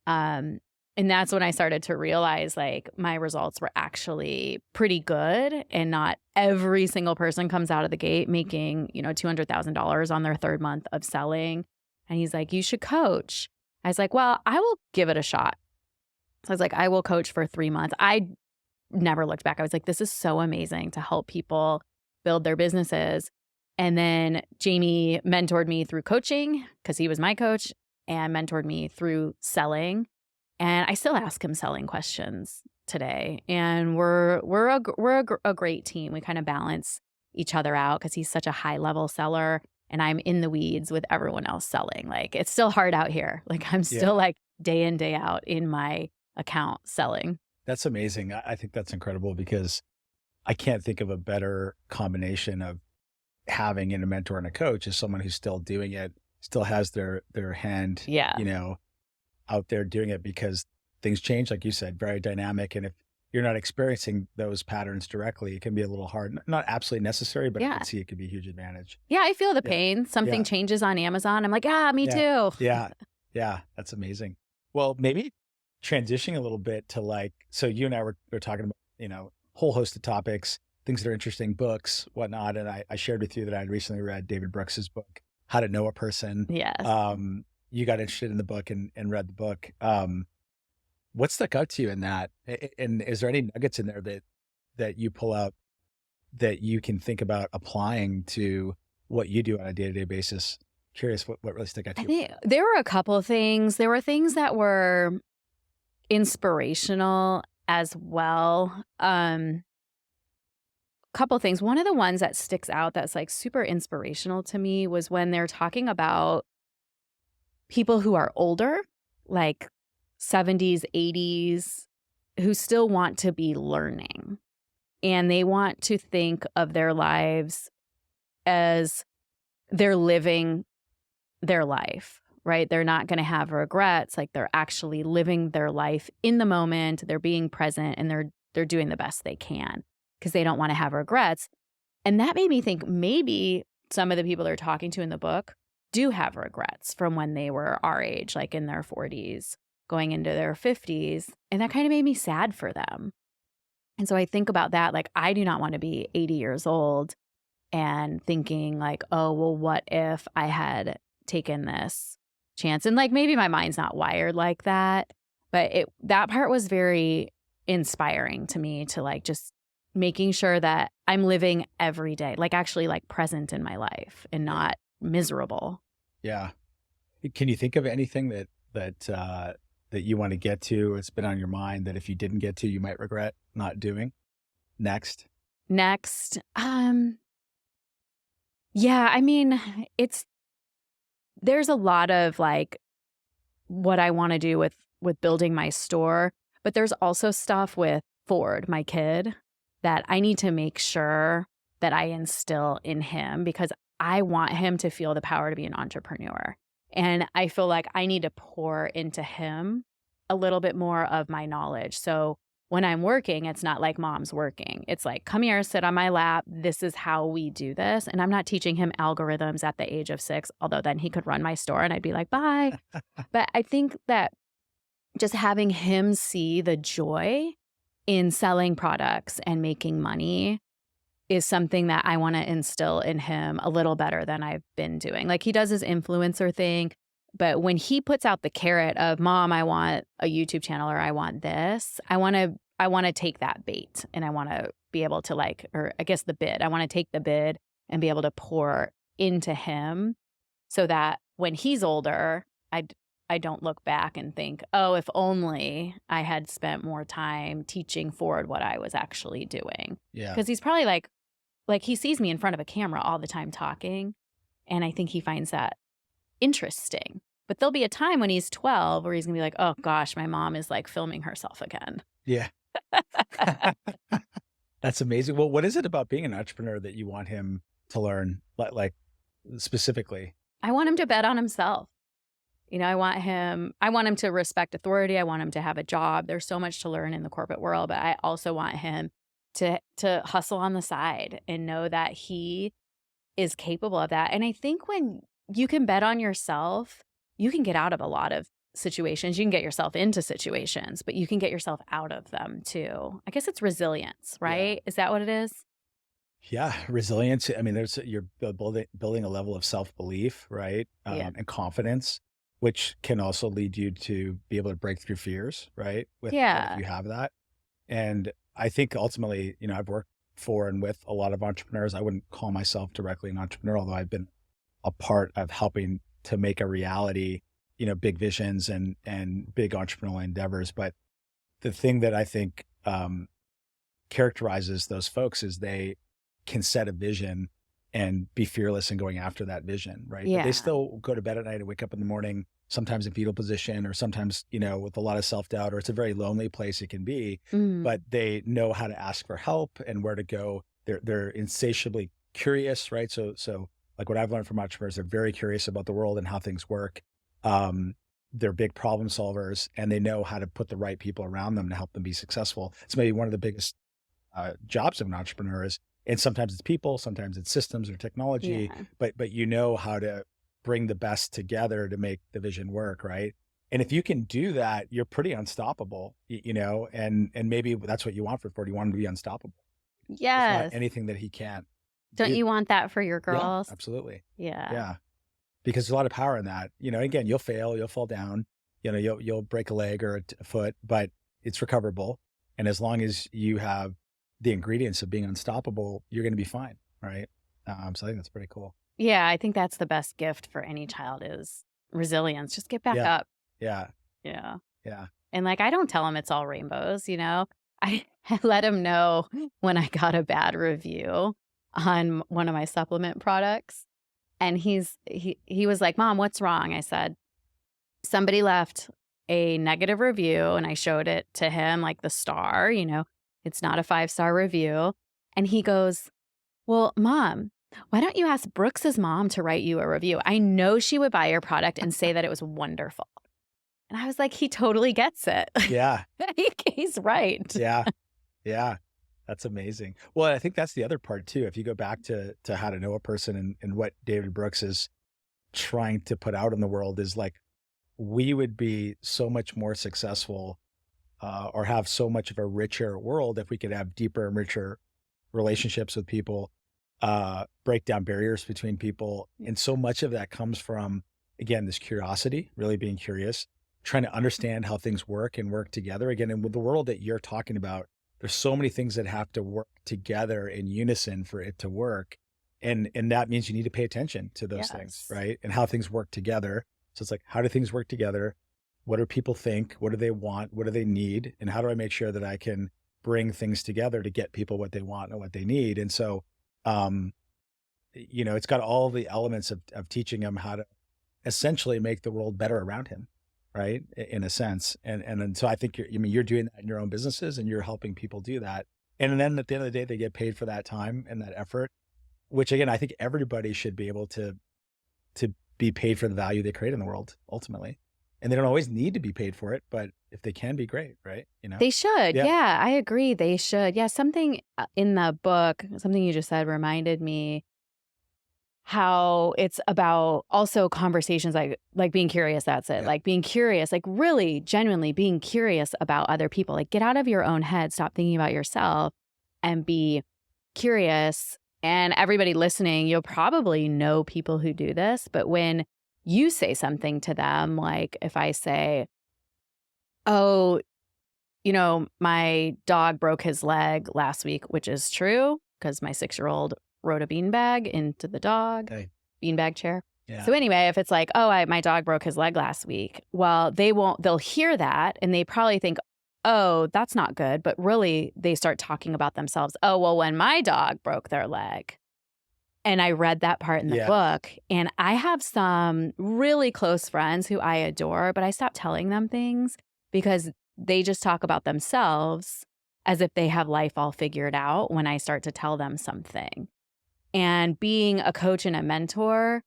S2: And that's when I started to realize like my results were actually pretty good and not every single person comes out of the gate making, $200,000 on their 3rd month of selling. And he's like, "You should coach." I was like, "Well, I will give it a shot." So I was like, "I will coach for 3 months." I never looked back. I was like, this is so amazing to help people build their businesses. And then Jamie mentored me through coaching because he was my coach, and mentored me through selling. And I still ask him selling questions today. And we're a great team. We kind of balance each other out because he's such a high level seller and I'm in the weeds with everyone else selling. Like it's still hard out here. Like I'm still like day in, day out in my account selling.
S1: That's amazing. I think that's incredible because I can't think of a better combination of having a mentor and a coach as someone who's still doing it, still has their hand, out there doing it, because things change, like you said, very dynamic. And if you're not experiencing those patterns directly, it can be a little hard. Not absolutely necessary, but I can see it could be a huge advantage.
S2: Yeah, I feel the pain. Something changes on Amazon. I'm like, me too.
S1: Yeah, that's amazing. Well, maybe transitioning a little bit to so you and I were talking about, whole host of topics, things that are interesting, books, whatnot. And I shared with you that I'd recently read David Brooks's book, How to Know a Person.
S2: Yes.
S1: You got interested in the book and read the book. What stuck out to you in that? And is there any nuggets in there that you pull out that you can think about applying to what you do on a day-to-day basis? Curious what really stuck out to you.
S2: I think there were a couple of things. There were things that were inspirational as well. Couple things. One of the ones that sticks out that's like super inspirational to me was when they're talking about people who are older, like 70s, 80s, who still want to be learning. And they want to think of their lives as they're living their life, right? They're not going to have regrets. Like they're actually living their life in the moment. They're being present and they're doing the best they can because they don't want to have regrets. And that made me think maybe some of the people they're talking to in the book do have regrets from when they were our age, like in their 40s, going into their 50s. And that kind of made me sad for them. And so I think about that, like I do not want to be 80 years old and thinking like, oh, well, what if I had taken this chance? And like maybe my mind's not wired like that, but that part was very inspiring to me, to like just making sure that I'm living every day, like actually like present in my life and not miserable.
S1: Yeah. Can you think of anything that you want to get to? It's been on your mind that if you didn't get to, you might regret not doing next.
S2: Next, yeah, I mean, there's a lot of like what I want to do with building my store, but there's also stuff with Ford, my kid, that I need to make sure that I instill in him because I want him to feel the power to be an entrepreneur. And I feel like I need to pour into him a little bit more of my knowledge. So when I'm working, it's not like mom's working. It's like, come here, sit on my lap. This is how we do this. And I'm not teaching him algorithms at the age of 6, although then he could run my store and I'd be like, bye. But I think that just having him see the joy in selling products and making money is something that I want to instill in him a little better than I've been doing. Like he does his influencer thing, but when he puts out the carrot of mom, I want a YouTube channel or I want this, I want to take that bait and I want to be able to like, or I guess the bid, I want to take the bid and be able to pour into him so that when he's older, I don't look back and think, oh, if only I had spent more time teaching Ford what I was actually doing.
S1: Yeah.
S2: Because he's probably like he sees me in front of a camera all the time talking. And I think he finds that interesting. But there'll be a time when he's 12 where he's going to be like, oh gosh, my mom is like filming herself again.
S1: Yeah. That's amazing. Well, what is it about being an entrepreneur that you want him to learn, like specifically?
S2: I want him to bet on himself. You know, I want him to respect authority. I want him to have a job. There's so much to learn in the corporate world, but I also want him to hustle on the side and know that he is capable of that. And I think when you can bet on yourself, you can get out of a lot of situations. You can get yourself into situations, but you can get yourself out of them too. I guess it's resilience, right? Yeah. Is that what it is?
S1: Yeah, resilience. I mean, you're building a level of self-belief, right? And confidence, which can also lead you to be able to break through fears, right? If you have that. And I think ultimately, you know, I've worked for and with a lot of entrepreneurs. I wouldn't call myself directly an entrepreneur, although I've been a part of helping to make a reality, you know, big visions and big entrepreneurial endeavors. But the thing that I think characterizes those folks is they can set a vision and be fearless in going after that vision, right?
S2: Yeah.
S1: But they still go to bed at night and wake up in the morning, sometimes in fetal position or sometimes, you know, with a lot of self-doubt, or it's a very lonely place it can be, but they know how to ask for help and where to go. They're insatiably curious, right? So like what I've learned from entrepreneurs, they're very curious about the world and how things work. They're big problem solvers and they know how to put the right people around them to help them be successful. It's maybe one of the biggest jobs of an entrepreneur is, and sometimes it's people, sometimes it's systems or technology, but you know how to bring the best together to make the vision work, right? And if you can do that, you're pretty unstoppable, you know, and maybe that's what you want for Ford. You want him to be unstoppable.
S2: Yes.
S1: There's not anything that he can't.
S2: Don't you want that for your girls?
S1: Yeah, absolutely.
S2: Yeah.
S1: Yeah. Because there's a lot of power in that. You know, again, you'll fail, you'll fall down, you know, you'll break a leg or a foot, but it's recoverable. And as long as you have the ingredients of being unstoppable, you're going to be fine. Right. So I think that's pretty cool.
S2: Yeah. I think that's the best gift for any child is resilience. Just get back up.
S1: Yeah.
S2: Yeah.
S1: Yeah.
S2: And like, I don't tell him it's all rainbows, you know, I let him know when I got a bad review on one of my supplement products. And he was like, Mom, what's wrong? I said, somebody left a negative review and I showed it to him, like the star, you know, it's not a 5-star review. And he goes, well, Mom, why don't you ask Brooks's mom to write you a review? I know she would buy your product and say that it was wonderful. And I was like, he totally gets it.
S1: Yeah.
S2: He's right.
S1: Yeah. Yeah. That's amazing. Well, I think that's the other part too. If you go back to how to know a person and what David Brooks is trying to put out in the world is like, we would be so much more successful or have so much of a richer world if we could have deeper and richer relationships with people, break down barriers between people. And so much of that comes from, again, this curiosity, really being curious, trying to understand how things work and work together. Again, and with the world that you're talking about, there's so many things that have to work together in unison for it to work. And that means you need to pay attention to those things, right? And how things work together So it's like, how do things work together? What do people think? What do they want? What do they need? And how do I make sure that I can bring things together to get people what they want and what they need? And so, um, it's got all the elements of teaching him how to essentially make the world better around him, right? In a sense. And so I think you're doing that in your own businesses and you're helping people do that. And then at the end of the day, they get paid for that time and that effort, which again, I think everybody should be able to be paid for the value they create in the world ultimately. And they don't always need to be paid for it, but if they can be, great, right?
S2: They should. Yeah, I agree. They should. Yeah, something in the book, something you just said reminded me how it's about also conversations like being curious. That's it.
S1: Yeah.
S2: Like being curious, like really genuinely being curious about other people. Like get out of your own head, stop thinking about yourself and be curious. And everybody listening, you'll probably know people who do this, but when you say something to them, like if I say, oh, my dog broke his leg last week, which is true because my 6-year-old rode a beanbag into the dog, beanbag chair.
S1: Yeah.
S2: So anyway, if it's like, oh, my dog broke his leg last week, well, they'll hear that and they probably think, oh, that's not good. But really they start talking about themselves. Oh, well, when my dog broke their leg. And I read that part in the book and I have some really close friends who I adore, but I stopped telling them things because they just talk about themselves as if they have life all figured out when I start to tell them something. And being a coach and a mentor,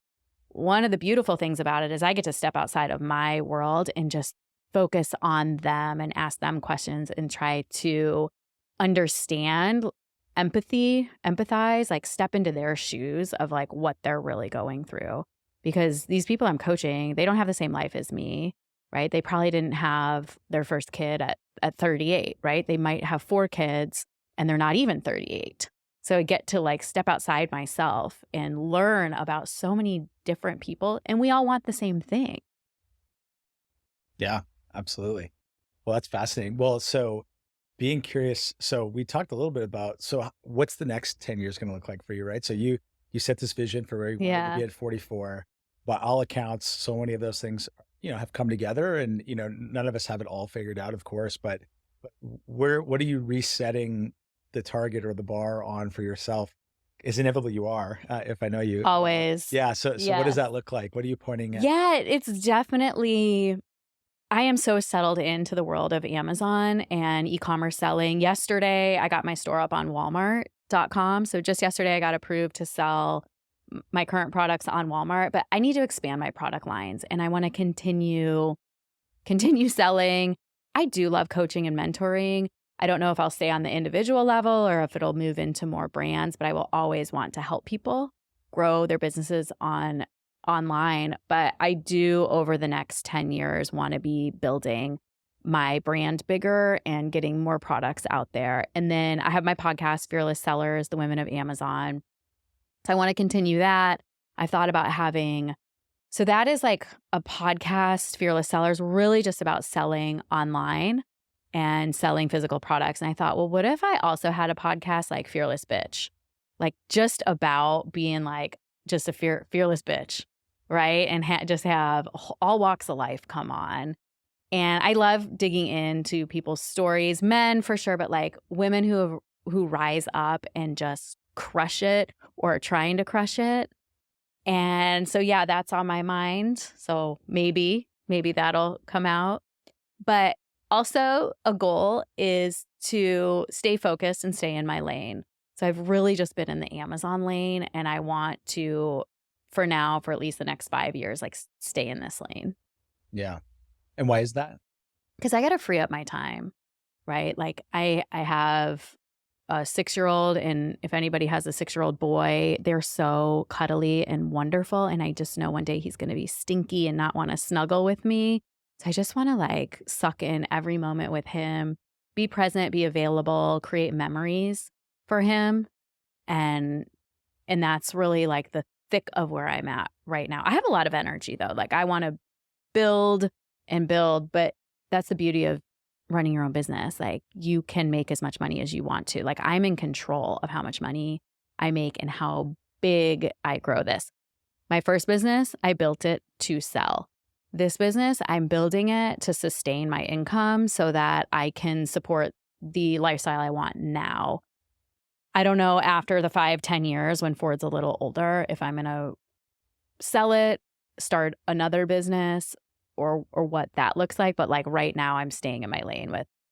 S2: one of the beautiful things about it is I get to step outside of my world and just focus on them and ask them questions and try to understand, empathize, like step into their shoes of like what they're really going through. Because these people I'm coaching, they don't have the same life as me, right? They probably didn't have their first kid at 38, right? They might have 4 kids and they're not even 38. So I get to like step outside myself and learn about so many different people and we all want the same thing.
S1: Yeah, absolutely. Well, that's fascinating. Well, so being curious. So we talked a little bit about, so what's the next 10 years going to look like for you, right? So you set this vision for where you want to be at 44. By all accounts, so many of those things, have come together and, none of us have it all figured out, of course, but what are you resetting the target or the bar on for yourself? Is inevitably you are, if I know you.
S2: Always.
S1: Yeah. So what does that look like? What are you pointing at?
S2: Yeah, it's definitely, I am so settled into the world of Amazon and e-commerce selling. Yesterday, I got my store up on Walmart.com. So just yesterday, I got approved to sell my current products on Walmart, but I need to expand my product lines and I want to continue selling. I do love coaching and mentoring. I don't know if I'll stay on the individual level or if it'll move into more brands, but I will always want to help people grow their businesses online. But I do over the next 10 years want to be building my brand bigger and getting more products out there. And then I have my podcast, Fearless Sellers, the Women of Amazon. So I want to continue that. I thought about so that is like a podcast, Fearless Sellers, really just about selling online and selling physical products. And I thought, well, what if I also had a podcast like Fearless Bitch? Like just about being like just a fearless bitch, right? And just have all walks of life come on. And I love digging into people's stories, men for sure, but like women who rise up and just crush it or are trying to crush it. And so, yeah, that's on my mind. So maybe that'll come out. But also a goal is to stay focused and stay in my lane. So I've really just been in the Amazon lane and I want to, for now, for at least the next 5 years, like stay in this lane.
S1: Yeah. And why is that?
S2: Because I got to free up my time, right? Like I have a 6-year-old, and if anybody has a 6-year-old boy, they're so cuddly and wonderful. And I just know one day he's going to be stinky and not want to snuggle with me. So I just want to like suck in every moment with him, be present, be available, create memories for him. And that's really like the thick of where I'm at right now. I have a lot of energy though. Like I want to build and build, but that's the beauty of running your own business. Like you can make as much money as you want to. Like I'm in control of how much money I make and how big I grow this. My first business, I built it to sell. this business, I'm building it to sustain my income so that I can support the lifestyle I want now. I don't know after the 5-10 years when Ford's a little older, if I'm going to sell it, start another business, or what that looks like. But like right now, I'm staying in my lane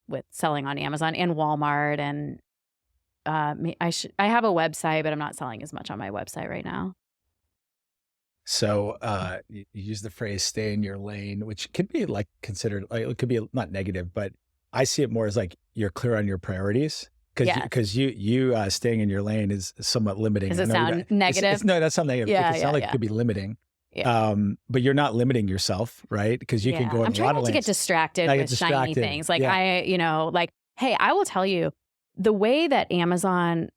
S2: with selling on Amazon and Walmart. And I have a website, but I'm not selling as much on my website right now.
S1: So you use the phrase "stay in your lane," which could be like considered like it could be not negative, but I see it more as like you're clear on your priorities. Because you staying in your lane is somewhat limiting.
S2: Does it sound negative?
S1: No, that's not negative.
S2: Yeah,
S1: it sounds like it could be limiting.
S2: Yeah.
S1: But you're not limiting yourself, right? Because you can go in
S2: I'm
S1: a
S2: trying
S1: lot
S2: not
S1: of
S2: to
S1: lanes.
S2: get distracted with shiny things. Like hey, I will tell you the way that Amazon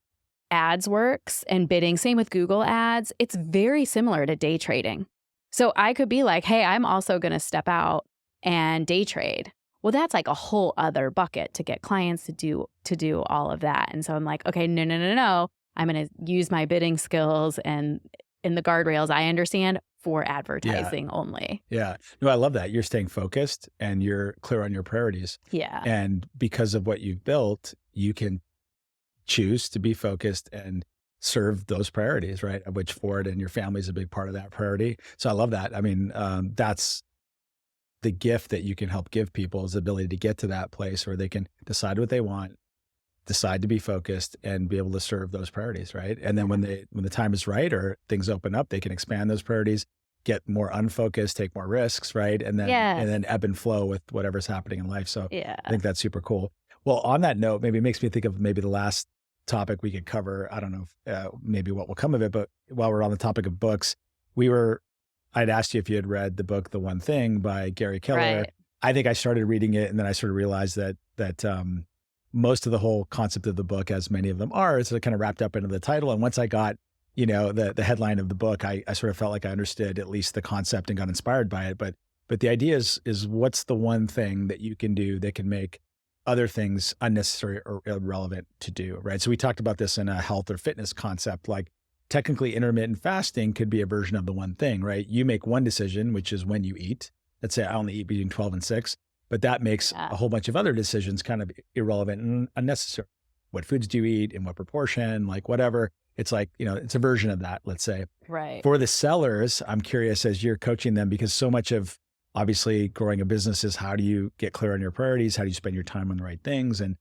S2: ads works and bidding, same with Google ads, it's very similar to day trading. So I could be like, hey, I'm also going to step out and day trade. Well, that's like a whole other bucket to get clients to do all of that. And so I'm like, okay, no. I'm going to use my bidding skills and in the guardrails I understand for advertising only.
S1: Yeah. No, I love that. You're staying focused and you're clear on your priorities.
S2: Yeah.
S1: And because of what you've built, you can choose to be focused and serve those priorities, right? Of which Ford and your family is a big part of that priority. So I love that. I mean, that's the gift that you can help give people is the ability to get to that place where they can decide what they want, decide to be focused and be able to serve those priorities, right? And then when the time is right or things open up, they can expand those priorities, get more unfocused, take more risks, right? And then ebb and flow with whatever's happening in life. So I think that's super cool. Well, on that note, maybe it makes me think of maybe the last topic we could cover. I don't know if, maybe what will come of it, but while we're on the topic of books, I'd asked you if you had read the book, The One Thing by Gary Keller.
S2: Right.
S1: I think I started reading it and then I sort of realized that most of the whole concept of the book, as many of them are, is kind of wrapped up into the title. And once I got, the headline of the book, I sort of felt like I understood at least the concept and got inspired by it. But the idea is what's the one thing that you can do that can make other things unnecessary or irrelevant to do, right? So we talked about this in a health or fitness concept, like technically intermittent fasting could be a version of the one thing, right? You make one decision, which is when you eat. Let's say I only eat between 12 and 6, but that makes a whole bunch of other decisions kind of irrelevant and unnecessary. What foods do you eat, in what proportion, like whatever. It's like, it's a version of that, let's say.
S2: Right.
S1: For the sellers, I'm curious as you're coaching them, because so much of obviously growing a business is how do you get clear on your priorities? How do you spend your time on the right things? And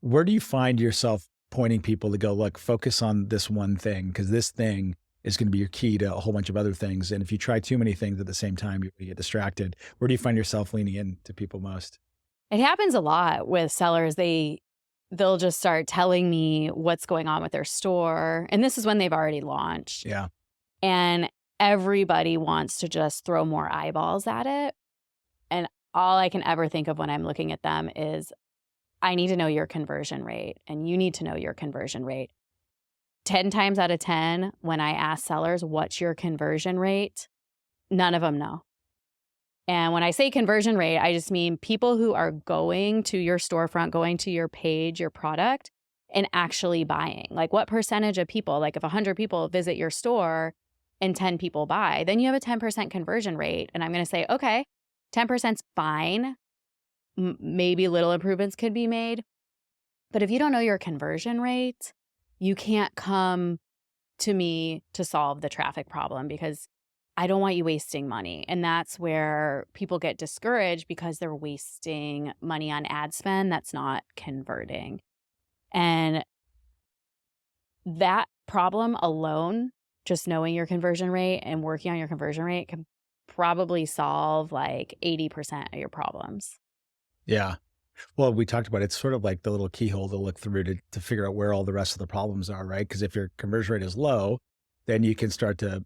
S1: where do you find yourself pointing people to go, look, focus on this one thing, because this thing is going to be your key to a whole bunch of other things. And if you try too many things at the same time, you get distracted. Where do you find yourself leaning into people most?
S2: It happens a lot with sellers. They'll just start telling me what's going on with their store. And this is when they've already launched.
S1: Yeah.
S2: And everybody wants to just throw more eyeballs at it. And all I can ever think of when I'm looking at them is, I need to know your conversion rate and you need to know your conversion rate. 10 times out of 10, when I ask sellers, what's your conversion rate? None of them know. And when I say conversion rate, I just mean people who are going to your storefront, going to your page, your product, and actually buying. Like what percentage of people, like if 100 people visit your store and 10 people buy, then you have a 10% conversion rate. And I'm going to say, okay, 10%'s fine. Maybe little improvements could be made. But if you don't know your conversion rate, you can't come to me to solve the traffic problem because I don't want you wasting money. And that's where people get discouraged because they're wasting money on ad spend that's not converting. And that problem alone, just knowing your conversion rate and working on your conversion rate can probably solve like 80% of your problems.
S1: Yeah. Well, we talked about it's sort of like the little keyhole to look through to figure out where all the rest of the problems are, right? Because if your conversion rate is low, then you can start to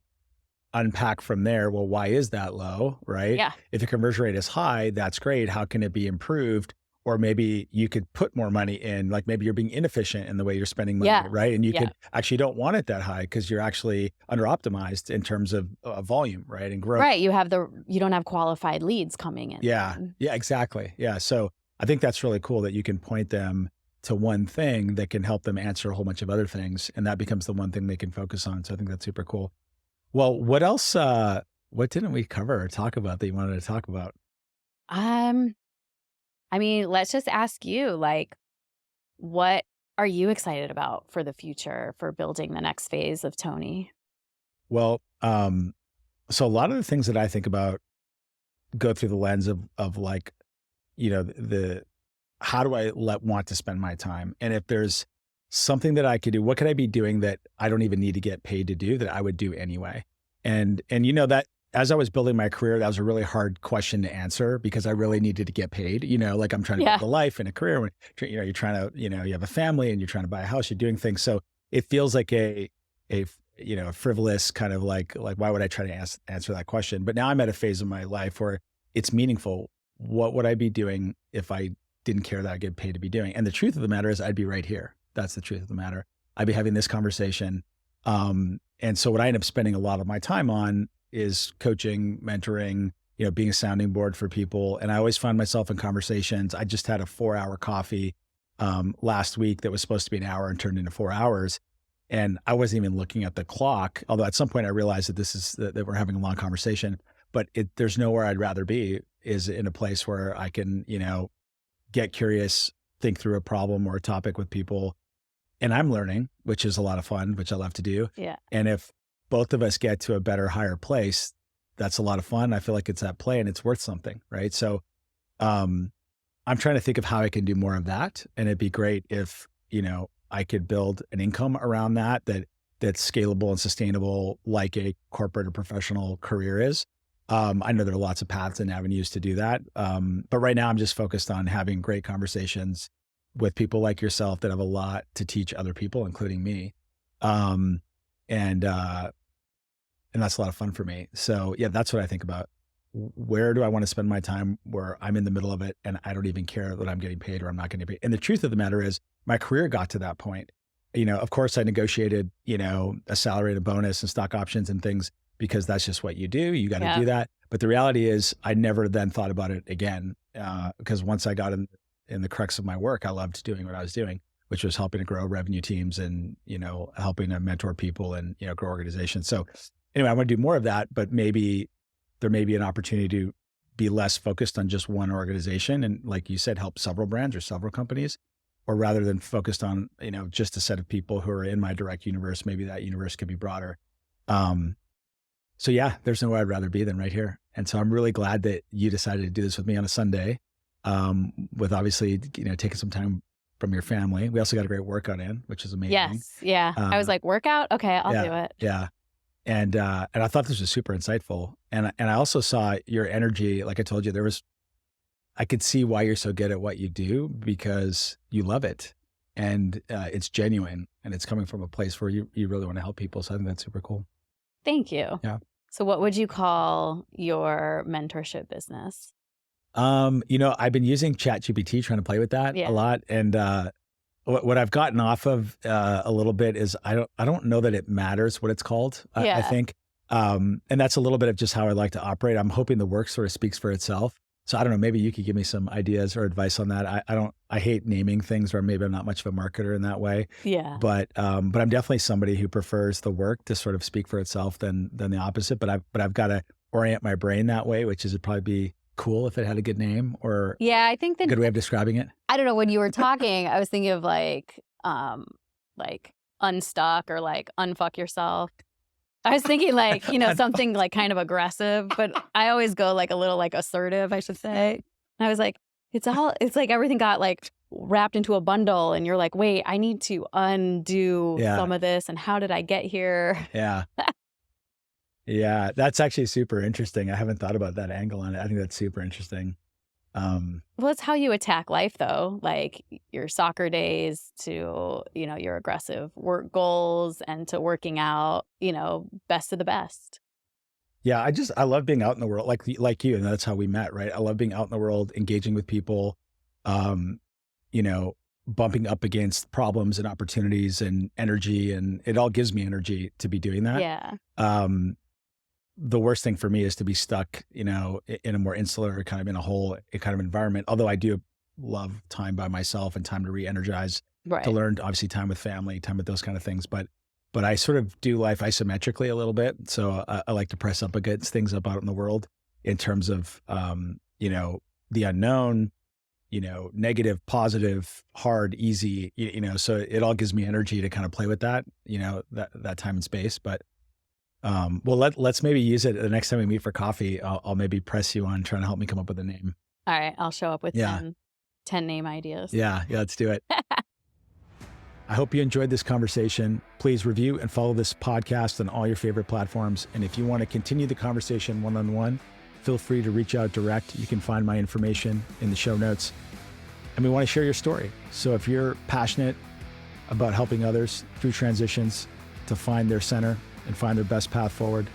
S1: unpack from there. Well, why is that low, right?
S2: Yeah.
S1: If the conversion rate is high, that's great. How can it be improved? Or maybe you could put more money in, like maybe you're being inefficient in the way you're spending money, right? And you could actually don't want it that high because you're actually under optimized in terms of volume, right? And growth.
S2: Right. You don't have qualified leads coming in.
S1: Yeah. Yeah, exactly. Yeah. So I think that's really cool that you can point them to one thing that can help them answer a whole bunch of other things. And that becomes the one thing they can focus on. So I think that's super cool. Well, what else What didn't we cover or talk about that you wanted to talk about?
S2: Um, I mean, let's just ask you, like, what are you excited about for the future for building the next phase of Tony?
S1: Well, so a lot of the things that I think about go through the lens of like, the how do I want to spend my time? And if there's something that I could do, what could I be doing that I don't even need to get paid to do that I would do anyway? And that as I was building my career, that was a really hard question to answer because I really needed to get paid. Like I'm trying to
S2: Yeah.
S1: build a life and a career when you're trying to, you have a family and you're trying to buy a house, you're doing things. So it feels like a frivolous kind of like why would I try to answer that question? But now I'm at a phase of my life where it's meaningful. What would I be doing if I didn't care that I get paid to be doing? And the truth of the matter is I'd be right here. That's the truth of the matter. I'd be having this conversation. And so what I end up spending a lot of my time on is coaching, mentoring, being a sounding board for people. And I always find myself in conversations. I just had a 4-hour coffee last week that was supposed to be an hour and turned into 4 hours. And I wasn't even looking at the clock, although at some point I realized that we're having a long conversation, but there's nowhere I'd rather be is in a place where I can, get curious, think through a problem or a topic with people. And I'm learning, which is a lot of fun, which I love to do.
S2: Yeah.
S1: And if both of us get to a better, higher place, that's a lot of fun. I feel like it's at play and it's worth something. Right. So, I'm trying to think of how I can do more of that. And it'd be great if, I could build an income around that's scalable and sustainable, like a corporate or professional career is. I know there are lots of paths and avenues to do that. But right now I'm just focused on having great conversations with people like yourself that have a lot to teach other people, including me. And that's a lot of fun for me. So yeah, that's what I think about. Where do I want to spend my time where I'm in the middle of it and I don't even care that I'm getting paid or I'm not getting paid? And the truth of the matter is my career got to that point. Of course I negotiated, a salary and a bonus and stock options and things because that's just what you do. You got to do that. But the reality is I never then thought about it again because once I got in the crux of my work, I loved doing what I was doing, which was helping to grow revenue teams and, helping to mentor people and, grow organizations. So anyway, I want to do more of that, but maybe there may be an opportunity to be less focused on just one organization. And like you said, help several brands or several companies, or rather than focused on, just a set of people who are in my direct universe, maybe that universe could be broader. So yeah, there's nowhere I'd rather be than right here. And so I'm really glad that you decided to do this with me on a Sunday, with obviously, taking some time from your family. We also got a great workout in, which is amazing.
S2: Yes. Yeah. I was like, workout? Okay, I'll do it.
S1: Yeah. And I thought this was super insightful. And I also saw your energy. Like I told you, I could see why you're so good at what you do because you love it and it's genuine and it's coming from a place where you really want to help people. So I think that's super cool.
S2: Thank you.
S1: Yeah.
S2: So what would you call your mentorship business?
S1: I've been using ChatGPT, trying to play with that a lot. And what I've gotten off of a little bit is I don't know that it matters what it's called. I think, and that's a little bit of just how I like to operate. I'm hoping the work sort of speaks for itself. So I don't know, maybe you could give me some ideas or advice on that. I hate naming things, or maybe I'm not much of a marketer in that way.
S2: Yeah.
S1: But I'm definitely somebody who prefers the work to sort of speak for itself than the opposite. But I've got to orient my brain that way, which is it'd probably be cool if it had a good name or
S2: I think
S1: a good way of describing it.
S2: I don't know, when you were talking, I was thinking of like unstuck or like unfuck yourself. I was thinking like, something like kind of aggressive, but I always go like a little like assertive, I should say. And I was like, it's like everything got like wrapped into a bundle and you're like, wait, I need to undo some of this. And how did I get here?
S1: Yeah. Yeah. That's actually super interesting. I haven't thought about that angle on it. I think that's super interesting.
S2: Well, it's how you attack life though, like your soccer days to, your aggressive work goals and to working out, best of the best.
S1: Yeah. I love being out in the world like you. And that's how we met, right? I love being out in the world, engaging with people, bumping up against problems and opportunities and energy. And it all gives me energy to be doing that.
S2: Yeah.
S1: The worst thing for me is to be stuck, in a more insular kind of in a hole kind of environment. Although I do love time by myself and time to re-energize, to learn, obviously time with family, time with those kind of things. But but I sort of do life isometrically a little bit. So I like to press up against things up out in the world in terms of, you know, the unknown, you know, negative, positive, hard, easy, you know, so it all gives me energy to kind of play with that, you know, that time and space. But, well, let's maybe use it the next time we meet for coffee. I'll maybe press you on trying to help me come up with a name.
S2: All right. I'll show up with 10 name ideas.
S1: Yeah. Let's do it. I hope you enjoyed this conversation. Please review and follow this podcast on all your favorite platforms. And if you want to continue the conversation one-on-one, feel free to reach out direct. You can find my information in the show notes. And we want to share your story. So if you're passionate about helping others through transitions to find their center and find their best path forward,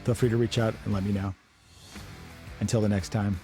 S1: feel free to reach out and let me know. Until the next time.